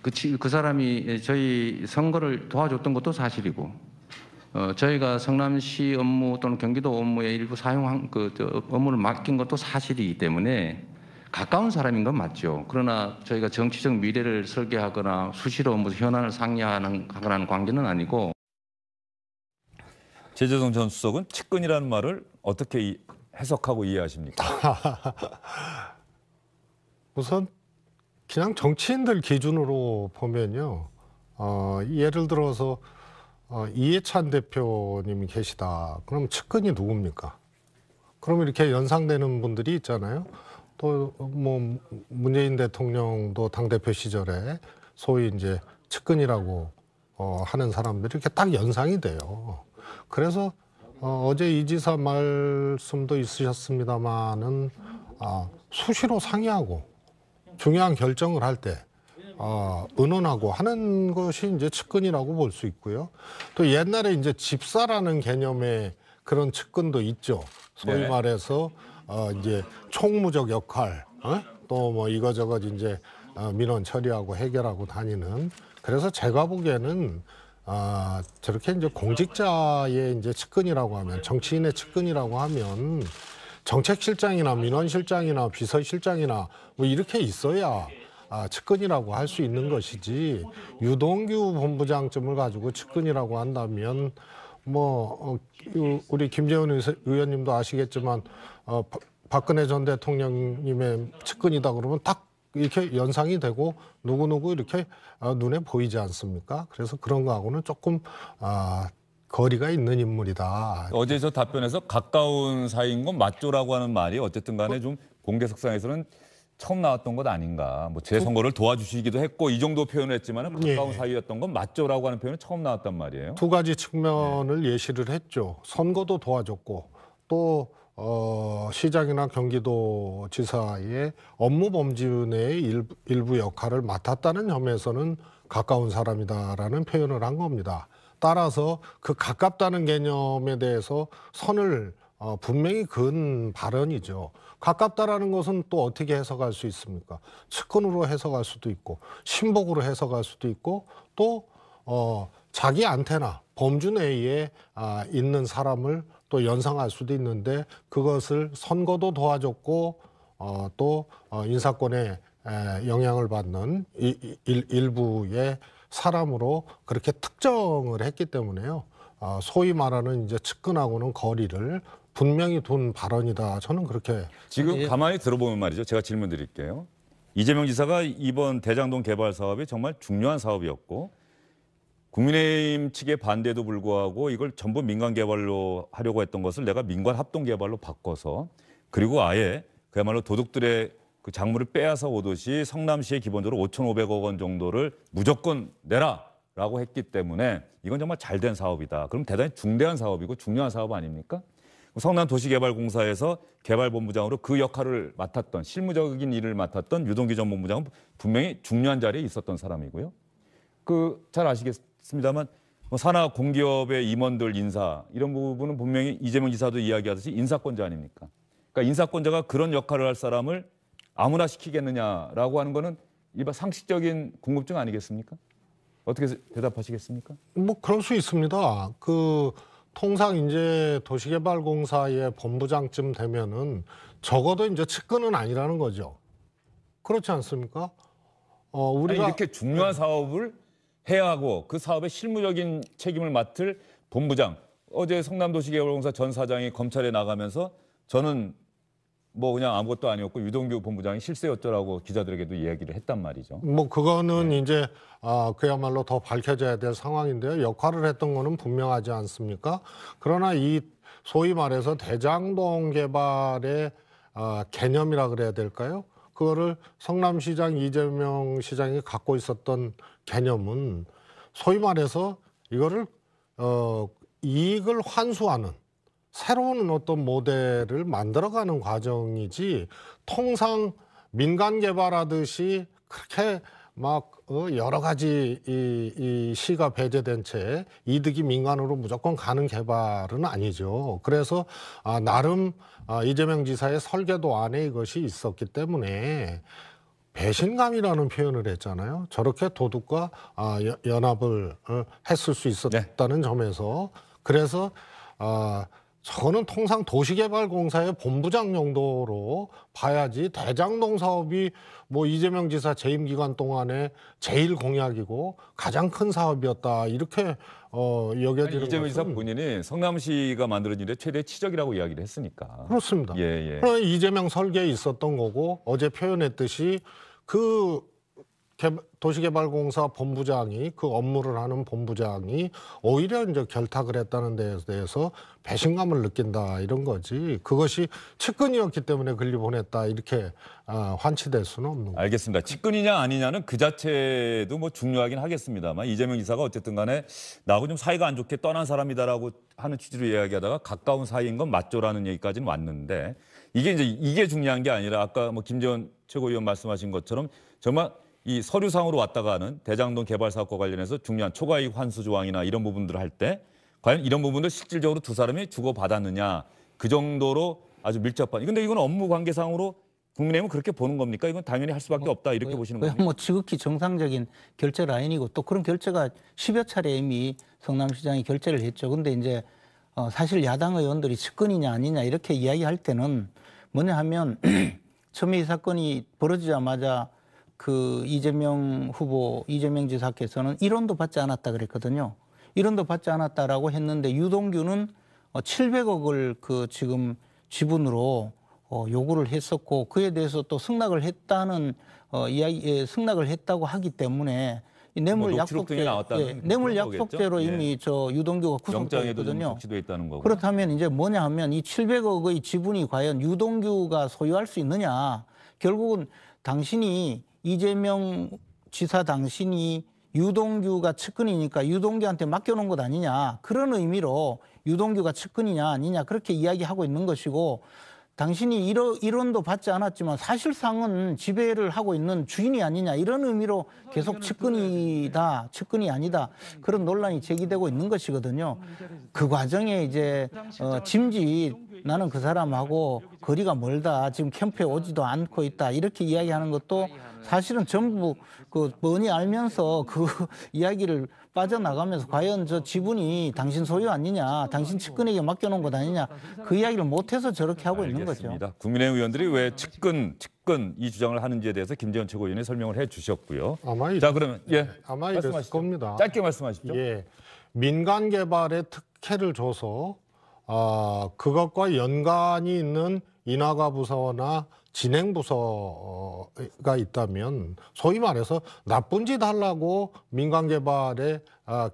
그 사람이 저희 선거를 도와줬던 것도 사실이고 저희가 성남시 업무 또는 경기도 업무에 일부 사용한 업무를 맡긴 것도 사실이기 때문에 가까운 사람인 건 맞죠. 그러나 저희가 정치적 미래를 설계하거나 수시로 뭐 현안을 상의하는 관계는 아니고. 최재성 전 수석은 측근이라는 말을 어떻게 해석하고 이해하십니까? 우선 그냥 정치인들 기준으로 보면요. 예를 들어서 이해찬 대표님이 계시다. 그럼 측근이 누굽니까? 그럼 이렇게 연상되는 분들이 있잖아요. 또 뭐 문재인 대통령도 당대표 시절에 소위 이제 측근이라고 하는 사람들이 이렇게 딱 연상이 돼요. 그래서 어제 이 지사 말씀도 있으셨습니다마는 수시로 상의하고 중요한 결정을 할 때 의논하고 하는 것이 이제 측근이라고 볼 수 있고요. 또 옛날에 이제 집사라는 개념의 그런 측근도 있죠. 소위 네. 말해서 이제 총무적 역할, 또 뭐 이거저거 이제 민원 처리하고 해결하고 다니는. 그래서 제가 보기에는 저렇게 이제 공직자의 이제 측근이라고 하면, 정치인의 측근이라고 하면 정책실장이나 민원실장이나 비서실장이나 뭐 이렇게 있어야 측근이라고 할 수 있는 것이지, 유동규 본부장쯤을 가지고 측근이라고 한다면 뭐 우리 김재원 의원님도 아시겠지만 박근혜 전 대통령님의 측근이다 그러면 딱 이렇게 연상이 되고 누구누구 이렇게 눈에 보이지 않습니까? 그래서 그런 거하고는 조금 거리가 있는 인물이다. 어제 저 답변에서 가까운 사이인 건 맞죠라고 하는 말이 어쨌든 간에 좀 공개석상에서는 처음 나왔던 것 아닌가. 뭐 제 선거를 도와주시기도 했고 이 정도 표현을 했지만 가까운 사이였던 건 맞죠라고 하는 표현은 처음 나왔단 말이에요. 두 가지 측면을 예시를 했죠. 선거도 도와줬고 또 시장이나 경기도지사의 업무 범주 내의 일부 역할을 맡았다는 점에서는 가까운 사람이다라는 표현을 한 겁니다. 따라서 그 가깝다는 개념에 대해서 선을 분명히 그은 발언이죠. 가깝다라는 것은 또 어떻게 해석할 수 있습니까? 측근으로 해석할 수도 있고 신복으로 해석할 수도 있고 또 자기 안테나 범주 내에 있는 사람을 또 연상할 수도 있는데, 그것을 선거도 도와줬고 또 인사권에 영향을 받는 일부의 사람으로 그렇게 특정을 했기 때문에요. 소위 말하는 이제 측근하고는 거리를 분명히 둔 발언이다. 저는 그렇게. 지금 가만히 들어보면 말이죠. 제가 질문 드릴게요. 이재명 지사가 이번 대장동 개발 사업이 정말 중요한 사업이었고 국민의힘 측의 반대에도 불구하고 이걸 전부 민간 개발로 하려고 했던 것을 내가 민관 합동 개발로 바꿔서, 그리고 아예 그야말로 도둑들의 그 작물을 빼앗아 오듯이 성남시에 기본적으로 5,500억 원 정도를 무조건 내라라고 했기 때문에 이건 정말 잘된 사업이다. 그럼 대단히 중대한 사업이고 중요한 사업 아닙니까? 성남도시개발공사에서 개발본부장으로 그 역할을 맡았던, 실무적인 일을 맡았던 유동규 전 본부장은 분명히 중요한 자리에 있었던 사람이고요. 잘 아시겠습니다만 산하 공기업의 임원들 인사 이런 부분은 분명히 이재명 지사도 이야기하듯이 인사권자 아닙니까? 그러니까 인사권자가 그런 역할을 할 사람을 아무나 시키겠느냐라고 하는 거는 일반 상식적인 궁금증 아니겠습니까? 어떻게 대답하시겠습니까? 뭐 그럴 수 있습니다. 통상 이제 도시개발공사의 본부장쯤 되면은 적어도 이제 측근은 아니라는 거죠. 그렇지 않습니까? 우리가 이렇게 중요한 사업을 해야 하고 그 사업의 실무적인 책임을 맡을 본부장. 어제 성남도시개발공사 전 사장이 검찰에 나가면서 저는 뭐 그냥 아무것도 아니었고 유동규 본부장이 실세였더라고 기자들에게도 이야기를 했단 말이죠. 뭐 그거는 이제 그야말로 더 밝혀져야 될 상황인데요. 역할을 했던 거는 분명하지 않습니까? 그러나 이 소위 말해서 대장동 개발의 개념이라 그래야 될까요? 그거를 성남시장 이재명 시장이 갖고 있었던 개념은 소위 말해서 이거를 이익을 환수하는 새로운 어떤 모델을 만들어가는 과정이지, 통상 민간 개발하듯이 그렇게 막 여러 가지 이 시가 배제된 채 이득이 민간으로 무조건 가는 개발은 아니죠. 그래서 나름 이재명 지사의 설계도 안에 이것이 있었기 때문에 배신감이라는 표현을 했잖아요. 저렇게 도둑과 연합을 했을 수 있었다는 점에서, 그래서 저는 통상 도시개발공사의 본부장 정도로 봐야지 대장동 사업이 뭐 이재명 지사 재임 기간 동안에 제일 공약이고 가장 큰 사업이었다 이렇게 여겨지는 이재명 지사 것은 본인이 성남시가 만들어진 데 최대 치적이라고 이야기를 했으니까. 그렇습니다. 예. 그러나 이재명 설계에 있었던 거고 어제 표현했듯이 그 도시개발공사 본부장이 그 업무를 하는 본부장이 오히려 이제 결탁을 했다는 데에 대해서 배신감을 느낀다 이런 거지 그것이 측근이었기 때문에 근리보냈다 이렇게 환치될 수는 없는 거죠. 알겠습니다. 측근이냐 아니냐는 그 자체도 뭐 중요하긴 하겠습니다만 이재명 지사가 어쨌든 간에 나하고 좀 사이가 안 좋게 떠난 사람이다라고 하는 취지로 이야기하다가 가까운 사이인 건 맞죠라는 얘기까지는 왔는데 이게 중요한 게 아니라 아까 뭐 김재원 최고위원 말씀하신 것처럼 정말 이 서류상으로 왔다가 하는 대장동 개발 사업과 관련해서 중요한 초과이익 환수 조항이나 이런 부분들을 할 때 과연 이런 부분들 실질적으로 두 사람이 주고받았느냐 그 정도로 아주 밀접한. 근데 이건 업무 관계상으로 국민의힘은 그렇게 보는 겁니까? 이건 당연히 할 수밖에 없다 이렇게 보시는 겁니까? 뭐 지극히 정상적인 결제 라인이고 또 그런 결제가 10여 차례 이미 성남시장이 결제를 했죠. 근데 이제 사실 야당 의원들이 측근이냐 아니냐 이렇게 이야기할 때는 뭐냐 하면 처음에 이 사건이 벌어지자마자 그 이재명 지사께서는 1원도 받지 않았다 그랬거든요. 1원도 받지 않았다라고 했는데 유동규는 700억을 그 지금 지분으로 요구를 했었고 그에 대해서 또 승낙을 했다는 승낙을 했다고 하기 때문에 이 뇌물 약속죄, 뇌물 약속죄로 이미 저 유동규가 구속되어 있거든요. 있다는 거고. 그렇다면 이제 뭐냐 하면 이 700억의 지분이 과연 유동규가 소유할 수 있느냐? 결국은 당신이 이재명 지사 당신이 유동규가 측근이니까 유동규한테 맡겨놓은 것 아니냐. 그런 의미로 유동규가 측근이냐 아니냐 그렇게 이야기하고 있는 것이고 당신이 1원도 받지 않았지만 사실상은 지배를 하고 있는 주인이 아니냐 이런 의미로 계속 측근이다, 측근이 아니다 그런 논란이 제기되고 있는 것이거든요. 그 과정에 이제 짐짓 나는 그 사람하고 거리가 멀다, 지금 캠프에 오지도 않고 있다 이렇게 이야기하는 것도 사실은 전부 그 뻔히 알면서 그 이야기를 빠져나가면서 과연 저 지분이 당신 소유 아니냐, 당신 측근에게 맡겨놓은 것 아니냐 그 이야기를 못해서 저렇게 하고 있는 거죠. 국민의힘 의원들이 왜 측근 이 주장을 하는지에 대해서 김재원 최고위원이 설명을 해주셨고요. 아마 그러면 아마 이랬을 겁니다. 짧게 말씀하십시오. 예, 민간 개발에 특혜를 줘서 그것과 연관이 있는 인하가 부서나 진행부서가 있다면 소위 말해서 나쁜 짓 하려고 민간 개발에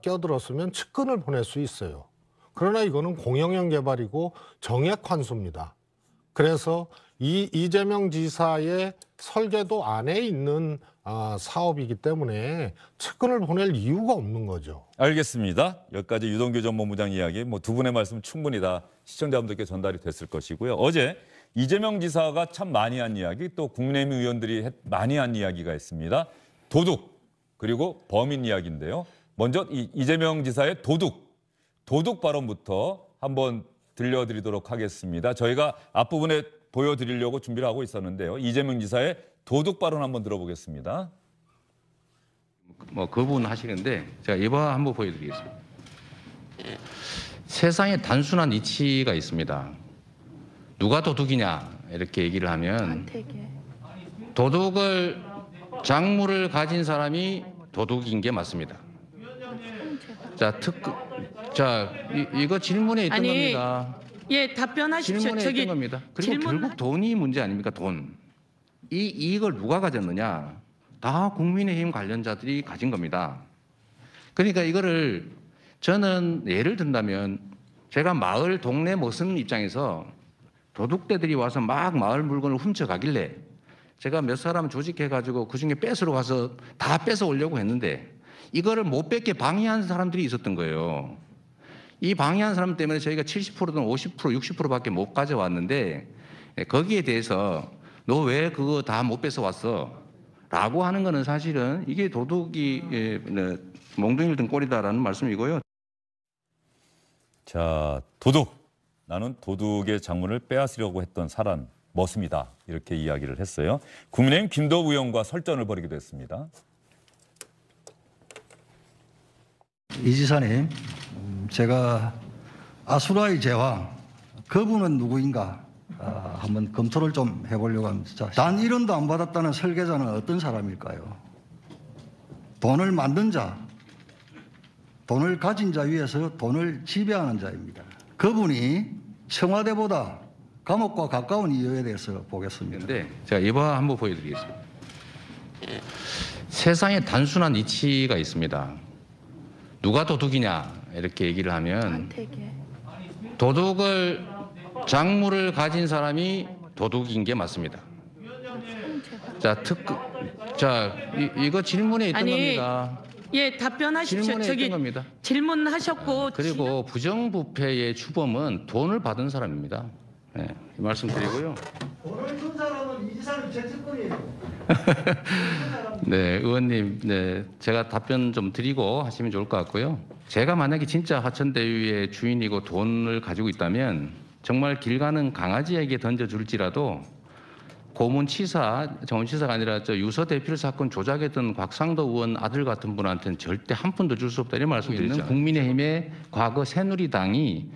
껴들었으면 측근을 보낼 수 있어요. 그러나 이거는 공영형 개발이고 정액 환수입니다. 그래서 이재명 지사의 설계도 안에 있는 사업이기 때문에 측근을 보낼 이유가 없는 거죠. 알겠습니다. 여기까지 유동규 전 본부장 이야기 뭐 두 분의 말씀 충분히 다 시청자분들께 전달이 됐을 것이고요. 어제 이재명 지사가 참 많이 한 이야기 또 국민의힘 의원들이 많이 한 이야기가 있습니다. 도둑 그리고 범인 이야기인데요. 먼저 이재명 지사의 도둑 발언부터 한번 들려드리도록 하겠습니다. 저희가 앞부분에 보여드리려고 준비를 하고 있었는데요. 이재명 지사의 도둑 발언 한번 들어보겠습니다. 뭐 그 부분 하시는데 제가 이번 한번 보여드리겠습니다. 세상에 단순한 이치가 있습니다. 누가 도둑이냐 이렇게 얘기를 하면 도둑을 작물을 가진 사람이 도둑인 게 맞습니다. 이거 질문에 있던 겁니다. 예, 답변하십시오. 질문에 있던 겁니다. 그리고 결국 돈이 문제 아닙니까? 돈. 이 이익을 누가 가졌느냐? 다 국민의힘 관련자들이 가진 겁니다. 그러니까 이거를 저는 예를 든다면 제가 마을 동네 모습 입장에서 도둑대들이 와서 막 마을 물건을 훔쳐가길래 제가 몇 사람 조직해가지고 그중에 뺏으러 가서 다 뺏어 오려고 했는데 이거를 못 뺏게 방해한 사람들이 있었던 거예요. 이 방해한 사람 때문에 저희가 70%든 50%, 60%밖에 못 가져왔는데 거기에 대해서 너 왜 그거 다 못 뺏어 왔어? 라고 하는 거는 사실은 이게 도둑이 몽둥이를 든 꼴이다라는 말씀이고요. 자, 나는 도둑의 작물을 빼앗으려고 했던 사람 머슴이다. 이렇게 이야기를 했어요. 국민의힘 김도우 의원과 설전을 벌이기도 했습니다. 이 지사님, 제가 아수라의 제왕 그분은 누구인가 한번 검토를 좀 해보려고 합니다. 자, 단 1원도 안 받았다는 설계자는 어떤 사람일까요? 돈을 만든 자, 돈을 가진 자 위에서 돈을 지배하는 자입니다. 그분이 청와대보다 감옥과 가까운 이유에 대해서 보겠습니다. 근데 제가 이번 한번 보여드리겠습니다. 세상에 단순한 이치가 있습니다. 누가 도둑이냐 이렇게 얘기를 하면 도둑을 작물을 가진 사람이 도둑인 게 맞습니다. 자, 이거 질문에 있던 겁니다. 예, 답변하십시오. 질문에 있던 겁니다. 질문하셨고 그리고 부정부패의 주범은 돈을 받은 사람입니다. 네, 말씀드리고요. 돈을 준 사람은 이 지사는 정치권이에요. 네, 의원님, 네, 제가 답변 좀 드리고 하시면 좋을 것 같고요. 제가 만약에 진짜 화천대유의 주인이고 돈을 가지고 있다면 정말 길 가는 강아지에게 던져줄지라도 고문치사, 정치사가 아니라 유서 대필 사건 조작했던 곽상도 의원 아들 같은 분한테는 절대 한 푼도 줄 수 없다 이런 말씀드리죠. 국민의힘의 과거 새누리당이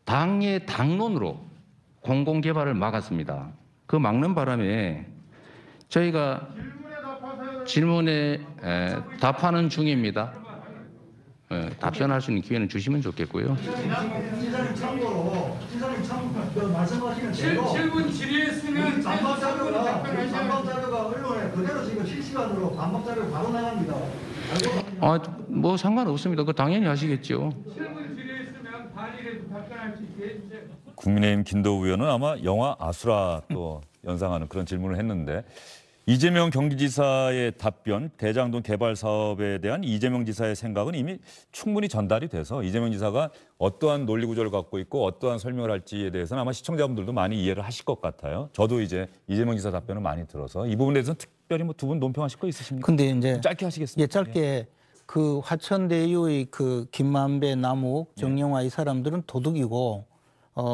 당의 당론으로 공공개발을 막았습니다. 그 막는 바람에 저희가 질문에 답하는 중입니다. 답변할 수 있는 기회는 주시면 좋겠고요. 지사님 참고로 말씀하시는 대로 질문 질의했으면 반박 자료가 언론에 그대로 지금 실시간으로 반박 자료 바로 나갑니다. 뭐 상관없습니다. 그 당연히 하시겠죠. 질문 질의했으면 반일에도 답변할 수 있게 해주세요. 국민의힘 김도우 의원은 아마 영화 아수라 또 연상하는 그런 질문을 했는데 이재명 경기지사의 답변, 대장동 개발 사업에 대한 이재명 지사의 생각은 이미 충분히 전달이 돼서 이재명 지사가 어떠한 논리 구조를 갖고 있고 어떠한 설명을 할지에 대해서는 아마 시청자분들도 많이 이해를 하실 것 같아요. 저도 이제 이재명 지사 답변을 많이 들어서 이 부분에 대해서는 특별히 뭐 두 분 논평하실 거 있으십니까? 근데 이제 짧게 하시겠습니까? 예, 짧게 그 화천대유의 그 김만배, 남욱, 정영화 이 사람들은 도둑이고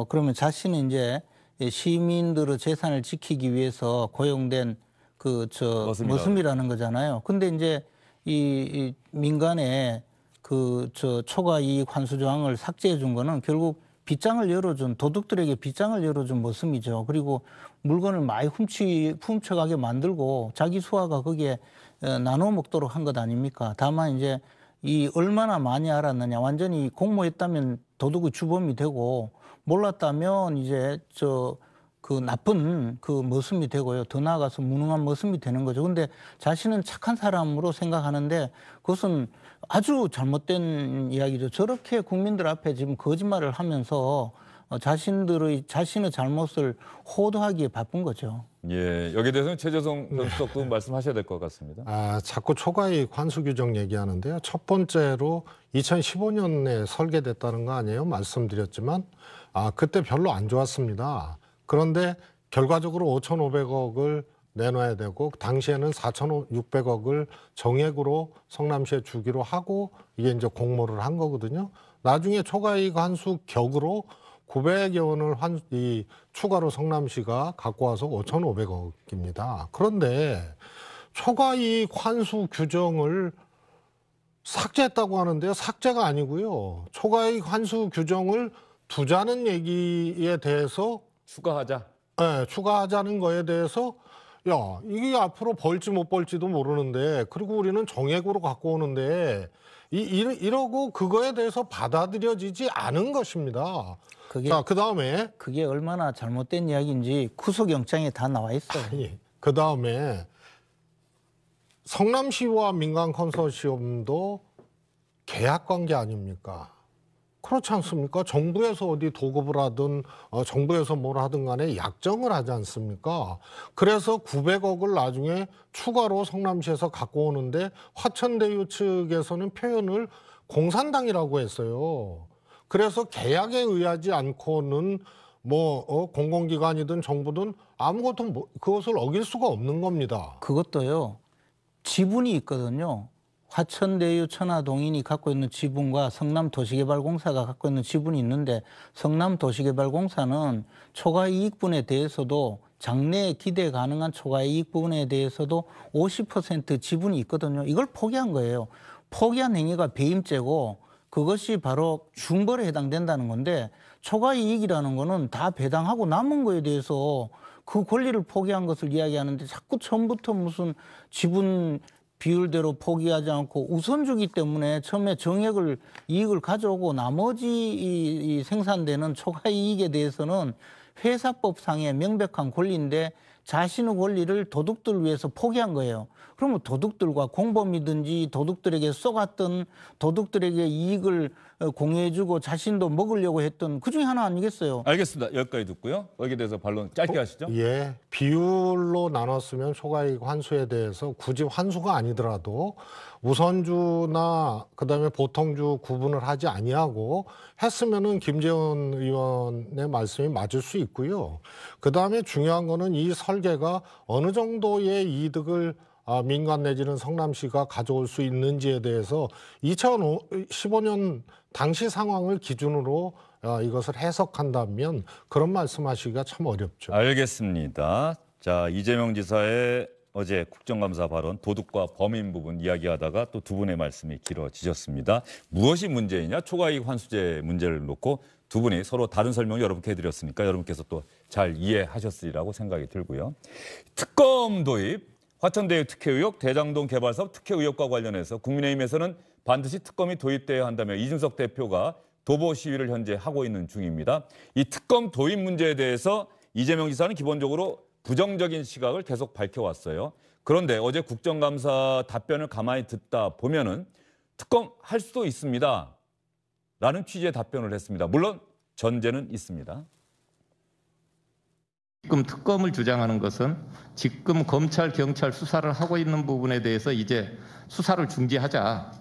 그러면 자신은 이제 시민들의 재산을 지키기 위해서 고용된 머슴이라는 거잖아요. 근데 이제 이 민간에 초과 이익 환수 조항을 삭제해 준 거는 결국 빗장을 열어준 도둑들에게 빗장을 열어준 머슴이죠. 그리고 물건을 많이 훔쳐가게 만들고 자기 수하가 거기에 나눠 먹도록 한 것 아닙니까? 다만 이제 이 얼마나 많이 알았느냐. 완전히 공모했다면 도둑의 주범이 되고 몰랐다면 이제 그 나쁜 그 머슴이 되고요. 더 나아가서 무능한 머슴이 되는 거죠. 근데 자신은 착한 사람으로 생각하는데 그것은 아주 잘못된 이야기죠. 저렇게 국민들 앞에 지금 거짓말을 하면서 자신의 잘못을 호도하기에 바쁜 거죠. 예, 여기에 대해서는 최재성 변수석도 말씀하셔야 될 것 같습니다. 자꾸 초과이익 환수 규정 얘기하는데요. 첫 번째로 2015년에 설계됐다는 거 아니에요? 말씀드렸지만 그때 별로 안 좋았습니다. 그런데 결과적으로 5,500억을 내놔야 되고 당시에는 4,600억을 정액으로 성남시에 주기로 하고 이게 이제 공모를 한 거거든요. 나중에 초과이익 환수 격으로 900여 원을 추가로 성남시가 갖고 와서 5,500억입니다. 그런데 초과이익 환수 규정을 삭제했다고 하는데요. 삭제가 아니고요. 초과이익 환수 규정을 두자는 얘기에 대해서 추가하자. 네, 추가하자는 거에 대해서 이게 앞으로 벌지 못 벌지도 모르는데 그리고 우리는 정액으로 갖고 오는데 이러고 그거에 대해서 받아들여지지 않은 것입니다. 자, 그다음에 그게 얼마나 잘못된 이야기인지 구속영장에 다 나와 있어요. 그다음에 성남시와 민간 컨소시엄도 계약 관계 아닙니까? 그렇지 않습니까? 정부에서 어디 도급을 하든 정부에서 뭘 하든 간에 약정을 하지 않습니까? 그래서 900억을 나중에 추가로 성남시에서 갖고 오는데 화천대유 측에서는 표현을 공산당이라고 했어요. 그래서 계약에 의하지 않고는 공공기관이든 정부든 아무것도 그것을 어길 수가 없는 겁니다. 그것도요. 지분이 있거든요. 화천대유 천하동인이 갖고 있는 지분과 성남도시개발공사가 갖고 있는 지분이 있는데 성남도시개발공사는 초과이익분에 대해서도 장래에 기대 가능한 초과이익분에 대해서도 50% 지분이 있거든요. 이걸 포기한 거예요. 포기한 행위가 배임죄고 그것이 바로 중벌에 해당된다는 건데 초과 이익이라는 거는 다 배당하고 남은 거에 대해서 그 권리를 포기한 것을 이야기하는데 자꾸 처음부터 무슨 지분 비율대로 포기하지 않고 우선주기 때문에 처음에 정액을 이익을 가져오고 나머지 이 생산되는 초과 이익에 대해서는 회사법상의 명백한 권리인데 자신의 권리를 도둑들 위해서 포기한 거예요. 그러면 도둑들과 공범이든지 도둑들에게 쏘갔던 도둑들에게 이익을 공유해주고 자신도 먹으려고 했던 그 중에 하나 아니겠어요? 알겠습니다. 여기까지 듣고요. 여기에 대해서 반론 짧게 하시죠. 예, 비율로 나눴으면 초과이익 환수에 대해서 굳이 환수가 아니더라도 우선주나 그다음에 보통주 구분을 하지 아니하고 했으면은 김재원 의원의 말씀이 맞을 수 있고요. 그다음에 중요한 거는 이 설계가 어느 정도의 이득을 민간 내지는 성남시가 가져올 수 있는지에 대해서 2015년 당시 상황을 기준으로 이것을 해석한다면 그런 말씀하시기가 참 어렵죠. 알겠습니다. 자, 이재명 지사의 어제 국정감사 발언 도둑과 범인 부분 이야기하다가 또 두 분의 말씀이 길어지셨습니다. 무엇이 문제이냐? 초과이익 환수제 문제를 놓고 두 분이 서로 다른 설명을 여러분께 해드렸으니까 여러분께서 또 잘 이해하셨으리라고 생각이 들고요. 특검 도입, 화천대유 특혜 의혹, 대장동 개발사업 특혜 의혹과 관련해서 국민의힘에서는 반드시 특검이 도입돼야 한다며 이준석 대표가 도보 시위를 현재 하고 있는 중입니다. 이 특검 도입 문제에 대해서 이재명 지사는 기본적으로 부정적인 시각을 계속 밝혀왔어요. 그런데 어제 국정감사 답변을 가만히 듣다 보면은 특검 할 수도 있습니다. 라는 취지의 답변을 했습니다. 물론 전제는 있습니다. 지금 특검을 주장하는 것은 지금 검찰, 경찰 수사를 하고 있는 부분에 대해서 이제 수사를 중지하자.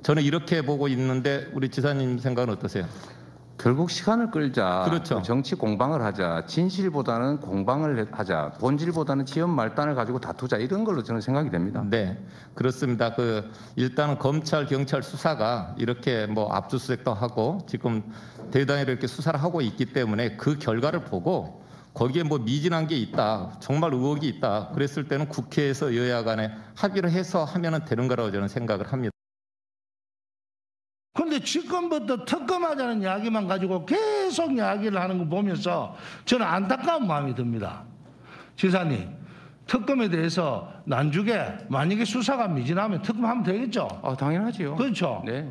저는 이렇게 보고 있는데 우리 지사님 생각은 어떠세요? 결국 시간을 끌자. 그렇죠. 정치 공방을 하자. 진실보다는 공방을 하자. 본질보다는 지연 말단을 가지고 다투자. 이런 걸로 저는 생각이 됩니다. 네, 그렇습니다. 일단은 검찰, 경찰 수사가 이렇게 뭐 압수수색도 하고 지금 대단히 이렇게 수사를 하고 있기 때문에 그 결과를 보고 거기에 뭐 미진한 게 있다, 정말 의혹이 있다. 그랬을 때는 국회에서 여야 간에 합의를 해서 하면은 되는 거라고 저는 생각을 합니다. 그런데 지금부터 특검하자는 이야기만 가지고 계속 이야기를 하는 거 보면서 저는 안타까운 마음이 듭니다. 지사님, 특검에 대해서 난중에 만약에 수사가 미진하면 특검하면 되겠죠? 당연하지요. 그렇죠. 네.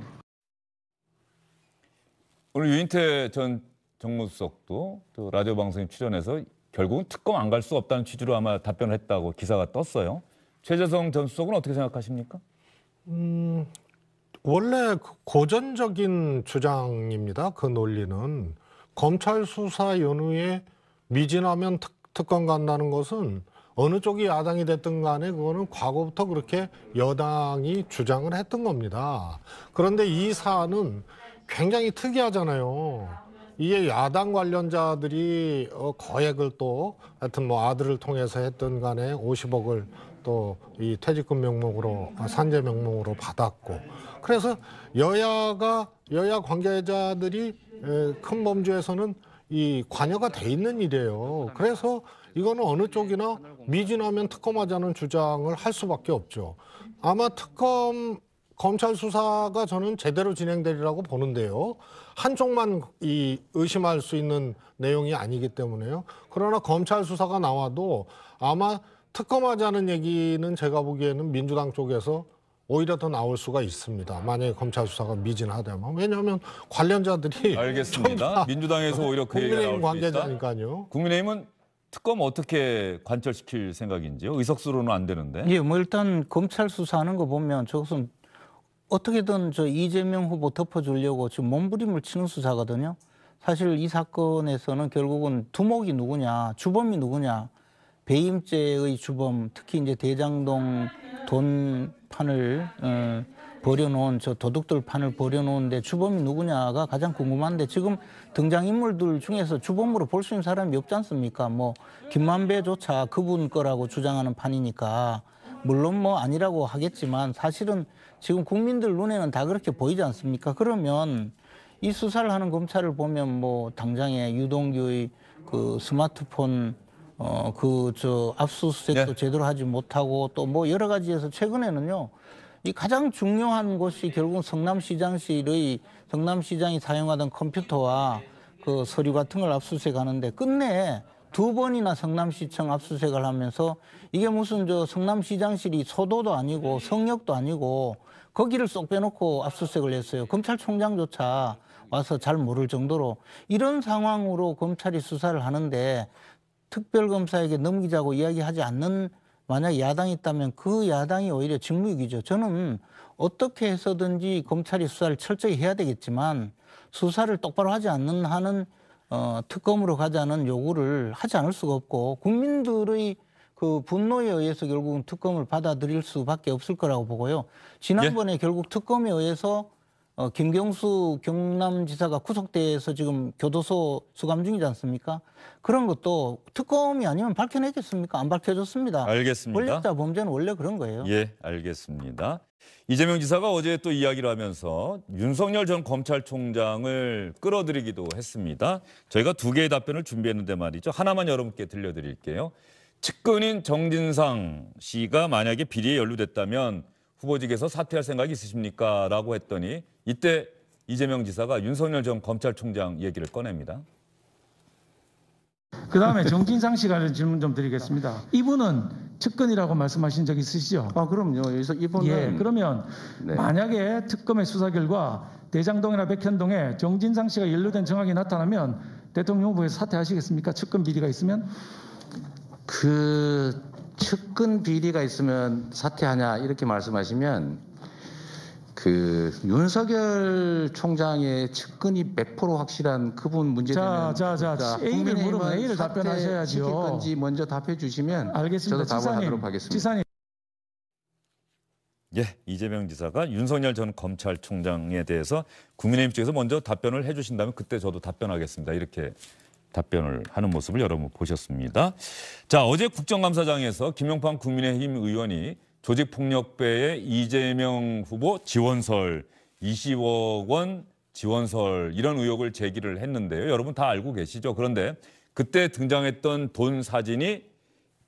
오늘 유인태 전 정무수석도 또 라디오 방송에 출연해서 결국은 특검 안 갈 수 없다는 취지로 아마 답변을 했다고 기사가 떴어요. 최재성 전 수석은 어떻게 생각하십니까? 원래 고전적인 주장입니다. 그 논리는 검찰 수사 연후에 미진하면 특검 간다는 것은 어느 쪽이 야당이 됐든 간에 그거는 과거부터 그렇게 여당이 주장을 했던 겁니다. 그런데 이 사안은 굉장히 특이하잖아요. 이게 야당 관련자들이 거액을 또 하여튼 뭐 아들을 통해서 했든 간에 50억을 또 이 퇴직금 명목으로 산재 명목으로 받았고 그래서 여야 관계자들이 큰 범주에서는 이 관여가 돼 있는 일이에요. 그래서 이거는 어느 쪽이나 미진하면 특검하자는 주장을 할 수밖에 없죠. 아마 특검 검찰 수사가 저는 제대로 진행되리라고 보는데요. 한쪽만 의심할 수 있는 내용이 아니기 때문에요. 그러나 검찰 수사가 나와도 아마 특검하자는 얘기는 제가 보기에는 민주당 쪽에서 오히려 더 나올 수가 있습니다. 만약에 검찰 수사가 미진하다면. 왜냐하면 관련자들이 알겠습니다. 민주당에서 오히려 그 얘기가 나올 수 있다. 관계자니까요. 국민의힘은 특검 어떻게 관철시킬 생각인지요? 의석수로는 안 되는데. 예, 뭐 일단 검찰 수사하는 거 보면 저것은 어떻게든 저 이재명 후보 덮어주려고 지금 몸부림을 치는 수사거든요. 사실 이 사건에서는 결국은 두목이 누구냐, 주범이 누구냐, 배임죄의 주범, 특히 이제 대장동 돈판을 버려놓은 저 도둑들 판을 버려놓은데 주범이 누구냐가 가장 궁금한데 지금 등장인물들 중에서 주범으로 볼 수 있는 사람이 없지 않습니까? 뭐 김만배조차 그분 거라고 주장하는 판이니까 물론 뭐 아니라고 하겠지만 사실은 지금 국민들 눈에는 다 그렇게 보이지 않습니까? 그러면 이 수사를 하는 검찰을 보면 뭐 당장에 유동규의 그 스마트폰 압수수색도 제대로 하지 못하고 또 뭐 여러 가지에서 최근에는요 이 가장 중요한 것이 결국 성남시장실의 성남시장이 사용하던 컴퓨터와 그 서류 같은 걸 압수수색하는데 끝내 2번이나 성남시청 압수수색을 하면서 이게 무슨 저 성남시장실이 소도도 아니고 성역도 아니고 거기를 쏙 빼놓고 압수수색을 했어요. 검찰총장조차 와서 잘 모를 정도로 이런 상황으로 검찰이 수사를 하는데 특별검사에게 넘기자고 이야기하지 않는 만약 야당이 있다면 그 야당이 오히려 직무유기죠. 저는 어떻게 해서든지 검찰이 수사를 철저히 해야 되겠지만 수사를 똑바로 하지 않는 한은 특검으로 가자는 요구를 하지 않을 수가 없고 국민들의 그 분노에 의해서 결국은 특검을 받아들일 수밖에 없을 거라고 보고요. 지난번에 결국 특검에 의해서 김경수 경남지사가 구속돼서 지금 교도소 수감 중이지 않습니까? 그런 것도 특검이 아니면 밝혀내겠습니까? 안 밝혀졌습니다. 알겠습니다. 권력자 범죄는 원래 그런 거예요. 예, 알겠습니다. 이재명 지사가 어제 또 이야기를 하면서 윤석열 전 검찰총장을 끌어들이기도 했습니다. 저희가 2개의 답변을 준비했는데 말이죠. 하나만 여러분께 들려드릴게요. 측근인 정진상 씨가 만약에 비리에 연루됐다면 후보직에서 사퇴할 생각이 있으십니까? 라고 했더니 이때 이재명 지사가 윤석열 전 검찰총장 얘기를 꺼냅니다. 그다음에 정진상 씨가 질문 좀 드리겠습니다. 이분은 측근이라고 말씀하신 적 있으시죠? 아, 그럼요. 그래서 이분은 예, 그러면 만약에 특검의 수사 결과 대장동이나 백현동에 정진상 씨가 연루된 정황이 나타나면 대통령 후보에서 사퇴하시겠습니까? 측근 비리가 있으면? 그 측근 비리가 있으면 사퇴하냐 이렇게 말씀하시면 그 윤석열 총장의 측근이 100% 확실한 그분 문제되면 A를 물으면 A를 답변하셔야죠. 시킬 건지 먼저 답해 주시면 알겠습니다. 저도 답을 하도록 하겠습니다. 지사님. 예, 이재명 지사가 윤석열 전 검찰총장에 대해서 국민의힘 쪽에서 먼저 답변을 해주신다면 그때 저도 답변하겠습니다. 이렇게 답변을 하는 모습을 여러분 보셨습니다. 자, 어제 국정감사장에서 김용판 국민의힘 의원이 조직폭력배의 이재명 후보 지원설, 20억 원 지원설 이런 의혹을 제기를 했는데요. 여러분 다 알고 계시죠? 그런데 그때 등장했던 돈 사진이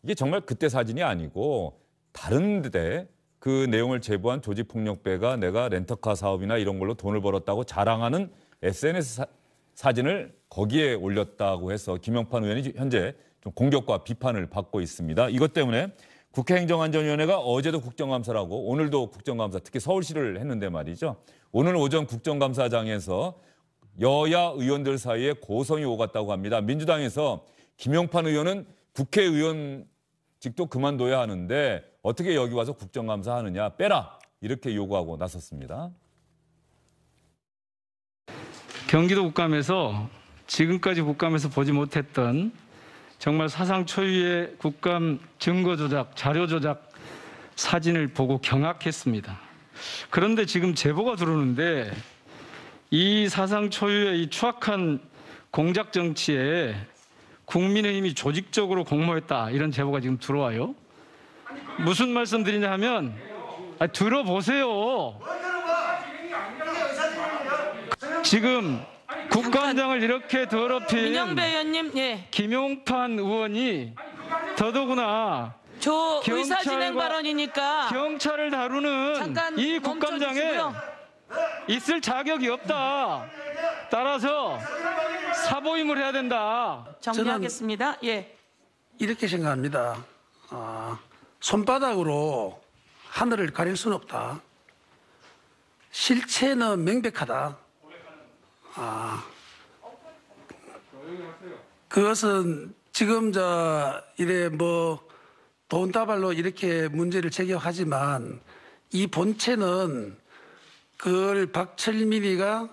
이게 정말 그때 사진이 아니고 다른 데 그 내용을 제보한 조직폭력배가 내가 렌터카 사업이나 이런 걸로 돈을 벌었다고 자랑하는 SNS 사진을 거기에 올렸다고 해서 김용판 의원이 현재 좀 공격과 비판을 받고 있습니다. 이것 때문에 국회 행정안전위원회가 어제도 국정감사를 하고 오늘도 국정감사, 특히 서울시를 했는데 말이죠. 오늘 오전 국정감사장에서 여야 의원들 사이에 고성이 오갔다고 합니다. 민주당에서 김용판 의원은 국회의원직도 그만둬야 하는데 어떻게 여기 와서 국정감사 하느냐, 빼라 이렇게 요구하고 나섰습니다. 경기도 국감에서 지금까지 국감에서 보지 못했던 정말 사상 초유의 국감 증거 조작, 자료 조작 사진을 보고 경악했습니다. 그런데 지금 제보가 들어오는데 이 사상 초유의 이 추악한 공작 정치에 국민의힘이 조직적으로 공모했다 이런 제보가 지금 들어와요. 무슨 말씀 드리냐 하면 들어보세요. 지금 국감장을 이렇게 더럽힌 민영배 의원님, 예. 김용판 의원이 더더구나 저 의사진행 발언이니까 경찰을 다루는 잠깐 이 국감장에 멈춰주시고요. 있을 자격이 없다. 따라서 사보임을 해야 된다. 정리하겠습니다. 예. 이렇게 생각합니다. 손바닥으로 하늘을 가릴 수는 없다. 실체는 명백하다. 그것은 지금 이래 돈다발로 이렇게 문제를 제기하지만 이 본체는 그걸 박철민이가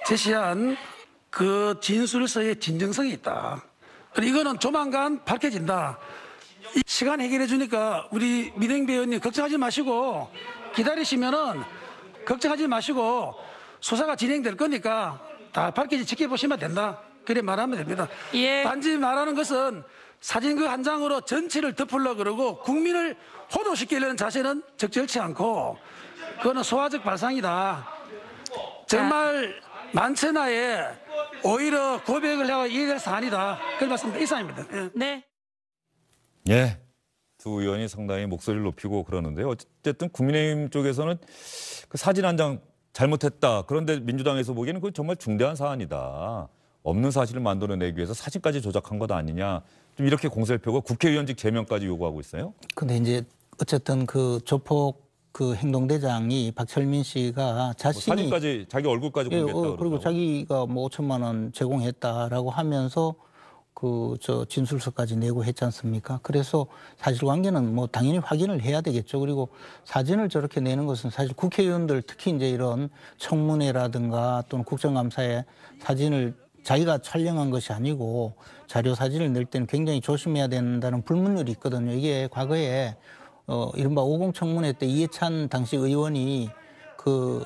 제시한 그 진술서의 진정성이 있다. 그리고 이거는 조만간 밝혀진다. 시간 해결해 주니까 우리 민행배 의원님 걱정하지 마시고 기다리시면은 걱정하지 마시고 수사가 진행될 거니까 다 밝혀지 지켜보시면 된다. 그래 말하면 됩니다. 예. 단지 말하는 것은 사진 그 한 장으로 전체를 덮으려고 그러고 국민을 호도시키려는 자세는 적절치 않고 그거는 소화적 발상이다. 정말 만천하에 오히려 고백을 하고 이해될 사안이다. 그런 말씀입니다. 이상입니다. 예. 네. 예, 두 의원이 상당히 목소리를 높이고 그러는데요. 어쨌든 국민의힘 쪽에서는 그 사진 한 장 잘못했다. 그런데 민주당에서 보기에는 그건 정말 중대한 사안이다. 없는 사실을 만들어내기 위해서 사진까지 조작한 것 아니냐. 좀 이렇게 공세를 펴고 국회의원직 제명까지 요구하고 있어요. 근데 이제 어쨌든 그 조폭 그 행동대장이 박철민 씨가 자신이 사진까지 자기 얼굴까지 공개했다. 그리고 자기가 뭐 5천만 원 제공했다라고 하면서 그 저 진술서까지 내고 했지 않습니까? 그래서 사실관계는 뭐 당연히 확인을 해야 되겠죠. 그리고 사진을 저렇게 내는 것은 사실 국회의원들 특히 이제 이런 청문회라든가 또는 국정감사에 사진을 자기가 촬영한 것이 아니고 자료 사진을 낼 때는 굉장히 조심해야 된다는 불문율이 있거든요. 이게 과거에 이른바 50 청문회 때 이해찬 당시 의원이 그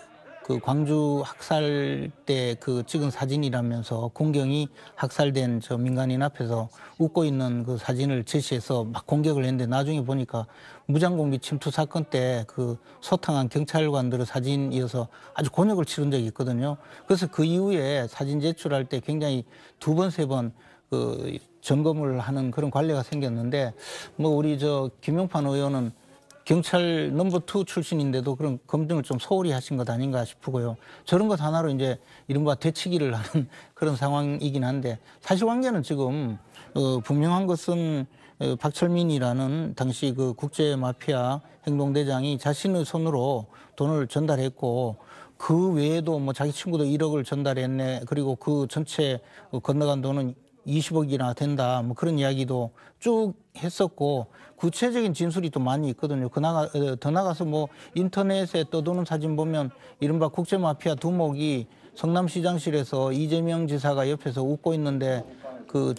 광주 학살 때 그 찍은 사진이라면서 군경이 학살된 저 민간인 앞에서 웃고 있는 그 사진을 제시해서 막 공격을 했는데 나중에 보니까 무장공비 침투 사건 때 그 소탕한 경찰관들의 사진이어서 아주 곤욕을 치른 적이 있거든요. 그래서 그 이후에 사진 제출할 때 굉장히 2번, 3번 그 점검을 하는 그런 관례가 생겼는데 뭐 우리 저 김용판 의원은 경찰 넘버 2 출신인데도 그런 검증을 좀 소홀히 하신 것 아닌가 싶고요. 저런 것 하나로 이제 이른바 되치기를 하는 그런 상황이긴 한데 사실관계는 지금 분명한 것은 박철민이라는 당시 그 국제 마피아 행동대장이 자신의 손으로 돈을 전달했고 그 외에도 뭐 자기 친구도 1억을 전달했네. 그리고 그 전체 건너간 돈은 20억이나 된다. 뭐 그런 이야기도 쭉 했었고 구체적인 진술이 또 많이 있거든요. 더 나가서 뭐 인터넷에 떠도는 사진 보면 이른바 국제마피아 두목이 성남시장실에서 이재명 지사가 옆에서 웃고 있는데 그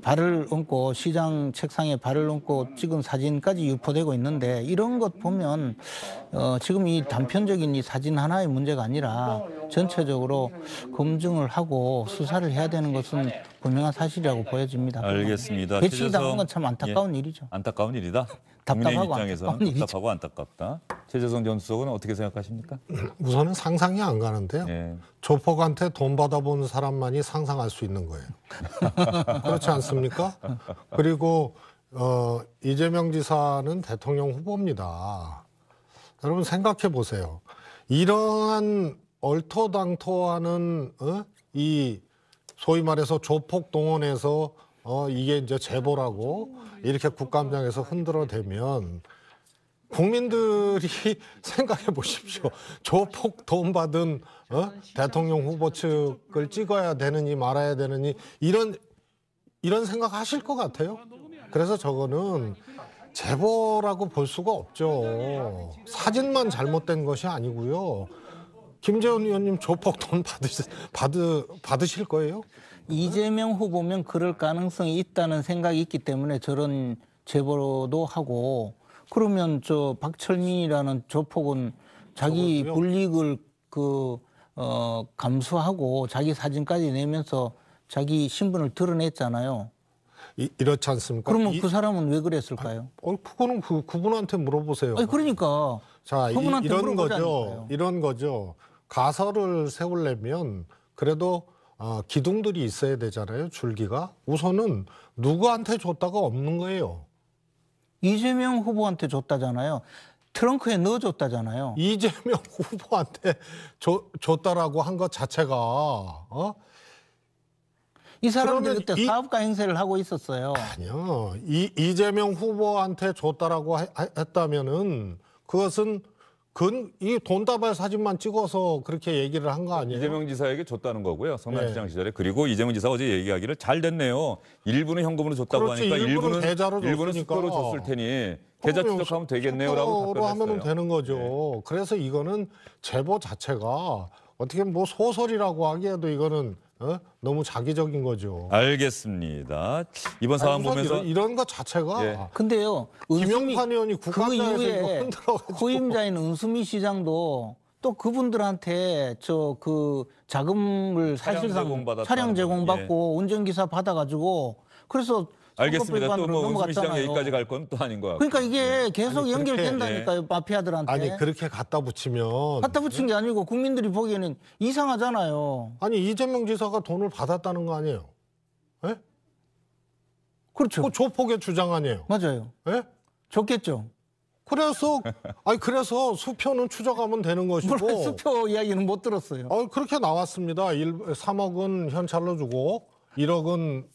발을 얹고 시장 책상에 발을 얹고 찍은 사진까지 유포되고 있는데 이런 것 보면 지금 이 단편적인 이 사진 하나의 문제가 아니라 전체적으로 검증을 하고 수사를 해야 되는 것은 분명한 사실이라고 보여집니다. 알겠습니다. 배치당한 건 참 안타까운 일이죠. 안타까운 일이다. 국민의힘 입장에서는 답답하고 안타깝다. 최재성 전 수석은 어떻게 생각하십니까? 우선은 상상이 안 가는데요. 네. 조폭한테 돈 받아본 사람만이 상상할 수 있는 거예요. 그렇지 않습니까? 그리고 이재명 지사는 대통령 후보입니다. 여러분 생각해 보세요. 이러한 얼토당토하는 이 소위 말해서 조폭 동원해서 이게 이제 제보라고 이렇게 국감장에서 흔들어대면 국민들이 생각해 보십시오. 조폭 돈 받은 대통령 후보 측을 찍어야 되느니 말아야 되느니 이런 생각하실 것 같아요. 그래서 저거는 제보라고 볼 수가 없죠. 사진만 잘못된 것이 아니고요. 김재원 의원님 조폭 돈 받으실 거예요? 이재명 후보면 그럴 가능성이 있다는 생각이 있기 때문에 저런 제보도 하고 그러면 저 박철민이라는 조폭은 자기 불이익을 감수하고 자기 사진까지 내면서 자기 신분을 드러냈잖아요. 이렇지 않습니까? 그러면 그 사람은 왜 그랬을까요? 그거는 그분한테 물어보세요. 아니 그러니까. 자, 이런 거죠. 가설을 세우려면 그래도 기둥들이 있어야 되잖아요. 줄기가. 우선은 누구한테 줬다가 없는 거예요. 이재명 후보한테 줬다잖아요. 트렁크에 넣어줬다잖아요. 이재명 후보한테 줬다라고 한 것 자체가 이 사람들이 그때 사업가 행세를 하고 있었어요. 아니요. 이재명 후보한테 줬다라고 했다면은 그것은 이 돈다발 사진만 찍어서 그렇게 얘기를 한 거 아니에요? 이재명 지사에게 줬다는 거고요. 성남시장 시절에. 그리고 이재명 지사가 어제 얘기하기를 잘 됐네요. 일부는 현금으로 줬다고 그렇지, 하니까 일부는 스크로 줬을 테니 계좌 추적하면 되겠네요라고 답변했어요. 하면 되는 거죠. 네. 그래서 이거는 제보 자체가 어떻게 뭐 소설이라고 하기에도 이거는 너무 자기적인 거죠. 알겠습니다. 이번 사안 보면서 이런 것 자체가. 근데요. 김용판 의원이 국감장에서 그 이거 이후에 흔들어가지고. 후임자인 은수미 시장도 또 그분들한테 자금을 사실상 차량 제공받고 운전기사 받아가지고 그래서 알겠습니다. 또 뭐 은수미 시장 얘기까지 갈 건 또 아닌 것 같고. 그러니까 이게 계속 연결된다니까요. 마피아들한테. 아니 그렇게 갖다 붙이면. 갖다 붙인 게 아니고 국민들이 보기에는 이상하잖아요. 아니 이재명 지사가 돈을 받았다는 거 아니에요? 예? 그렇죠. 그 조폭의 주장 아니에요. 맞아요. 예? 좋겠죠. 그래서 수표는 추적하면 되는 것이고. 물론 수표 이야기는 못 들었어요. 그렇게 나왔습니다. 3억은 현찰로 주고 1억은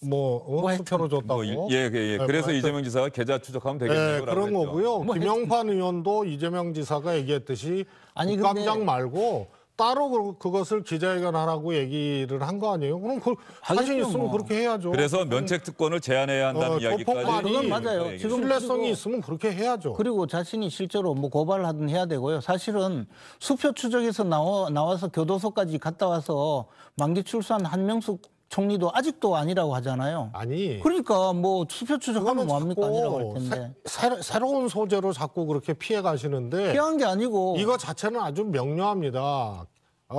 수표로 줬다고. 예. 그래서 뭐 이재명 지사가 계좌 추적하면 되겠네요. 네, 그런 거고요. 김영판 의원도 이재명 지사가 얘기했듯이 국감장 말고 따로 그것을 기자회견하라고 얘기를 한 거 아니에요? 그럼 자신 있으면 그렇게 해야죠. 그래서 면책 특권을 제한해야 한다는 이야기까지. 그건 맞아요. 지금 신뢰성이 있으면 그렇게 해야죠. 그리고 자신이 실제로 고발을 하든 해야 되고요. 사실은 수표 추적에서 나와서 교도소까지 갔다 와서 만기 출소한 한명숙 총리도 아직도 아니라고 하잖아요. 아니. 그러니까 수표 추적하면 뭐합니까? 아니라고 할 텐데. 새로운 소재로 자꾸 그렇게 피해 가시는데. 피한 게 아니고. 이거 자체는 아주 명료합니다.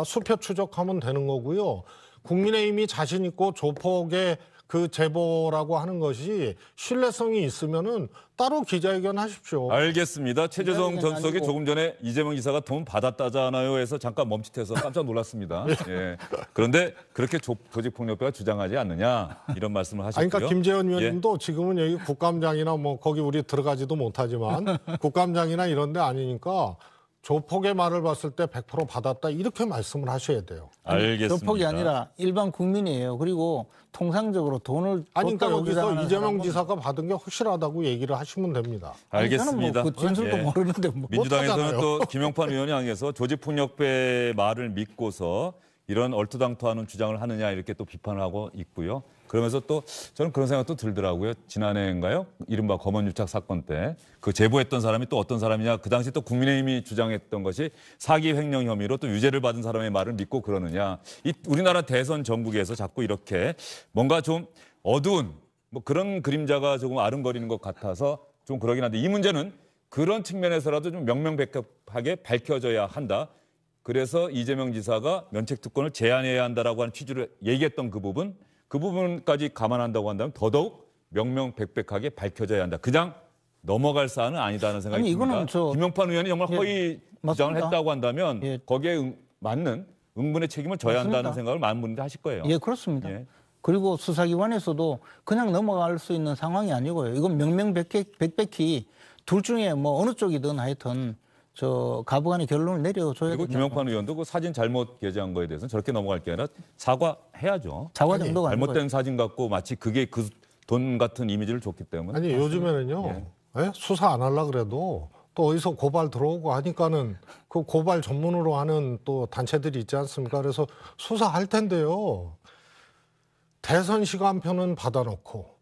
수표 추적하면 되는 거고요. 국민의힘이 자신 있고 조폭의 그 제보라고 하는 것이 신뢰성이 있으면은 따로 기자회견 하십시오. 알겠습니다. 최재성 전 수석이 조금 전에 이재명 지사가 돈 받았다잖아요 해서 잠깐 멈칫해서 깜짝 놀랐습니다. 예. 그런데 그렇게 조직폭력배가 주장하지 않느냐 이런 말씀을 하셨고요. 그러니까 김재원 의원님도 지금은 여기 국감장이나 거기 우리 들어가지도 못하지만 국감장이나 이런 데 아니니까 조폭의 말을 봤을 때 100% 받았다 이렇게 말씀을 하셔야 돼요. 알겠습니다. 조폭이 아니라 일반 국민이에요. 그리고 통상적으로 돈을 그러니까 여기서 이재명 지사가 받은 게 확실하다고 얘기를 하시면 됩니다. 알겠습니다. 그 진술도 모르는데 민주당에서는 또 김영판 의원이 향해서 조직폭력배의 말을 믿고서 이런 얼토당토하는 주장을 하느냐 이렇게 또 비판을 하고 있고요. 그러면서 또 저는 그런 생각도 들더라고요. 지난해인가요? 이른바 검언유착 사건 때 그 제보했던 사람이 또 어떤 사람이냐. 그 당시 또 국민의힘이 주장했던 것이 사기 횡령 혐의로 또 유죄를 받은 사람의 말을 믿고 그러느냐. 이 우리나라 대선 전국에서 자꾸 이렇게 뭔가 좀 어두운 그런 그림자가 조금 아른거리는 것 같아서 좀 그러긴 한데 이 문제는 그런 측면에서라도 좀 명명백백하게 밝혀져야 한다. 그래서 이재명 지사가 면책특권을 제한해야 한다라고 하는 취지를 얘기했던 그 부분까지 감안한다고 한다면 더더욱 명명백백하게 밝혀져야 한다. 그냥 넘어갈 사안은 아니다는 생각이 듭니다. 김영판 의원이 정말 허위 주장을 했다고 한다면 거기에 맞는 응분의 책임을 져야 한다는 생각을 많은 분들이 하실 거예요. 예, 그렇습니다. 그리고 수사기관에서도 그냥 넘어갈 수 있는 상황이 아니고요. 이건 명명백백히 둘 중에 어느 쪽이든 하여튼 가부간의 결론을 내려줘야 그리고 김영판 의원도 그 사진 잘못 게재한 거에 대해서는 저렇게 넘어갈 게 아니라 사과해야죠. 사과 정도가 잘못된 사진 갖고 마치 그게 그 돈 같은 이미지를 줬기 때문에. 아니 요즘에는요. 수사 안 하려고 그래도 또 어디서 고발 들어오고 하니까는 그 고발 전문으로 하는 또 단체들이 있지 않습니까? 그래서 수사할 텐데요. 대선 시간표는 받아놓고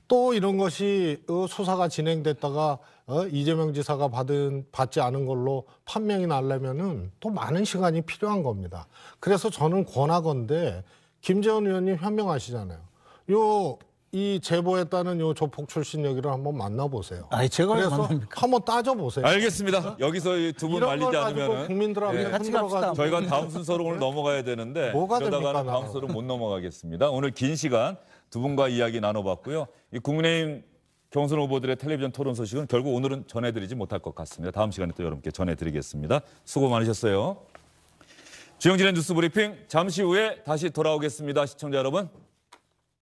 또 이런 것이 수사가 진행됐다가 이재명 지사가 받지 않은 걸로 판명이 나려면은 또 많은 시간이 필요한 겁니다. 그래서 저는 권하건대 김재원 의원님 현명하시잖아요. 이 제보했다는 요 조폭 출신 여기를 한번 만나보세요. 제가 그래서 한번 따져보세요. 알겠습니다. 여기서 두 분 말리지 않으면 국민들하고 같이 갑시다. 저희가 다음 순서로 오늘 넘어가야 되는데 그러다가는 다음 순서로 못 넘어가겠습니다. 오늘 긴 시간 두 분과 이야기 나눠봤고요. 이 국민의힘 경선 후보들의 텔레비전 토론 소식은 결국 오늘은 전해드리지 못할 것 같습니다. 다음 시간에 또 여러분께 전해드리겠습니다. 수고 많으셨어요. 주영진의 뉴스 브리핑 잠시 후에 다시 돌아오겠습니다. 시청자 여러분.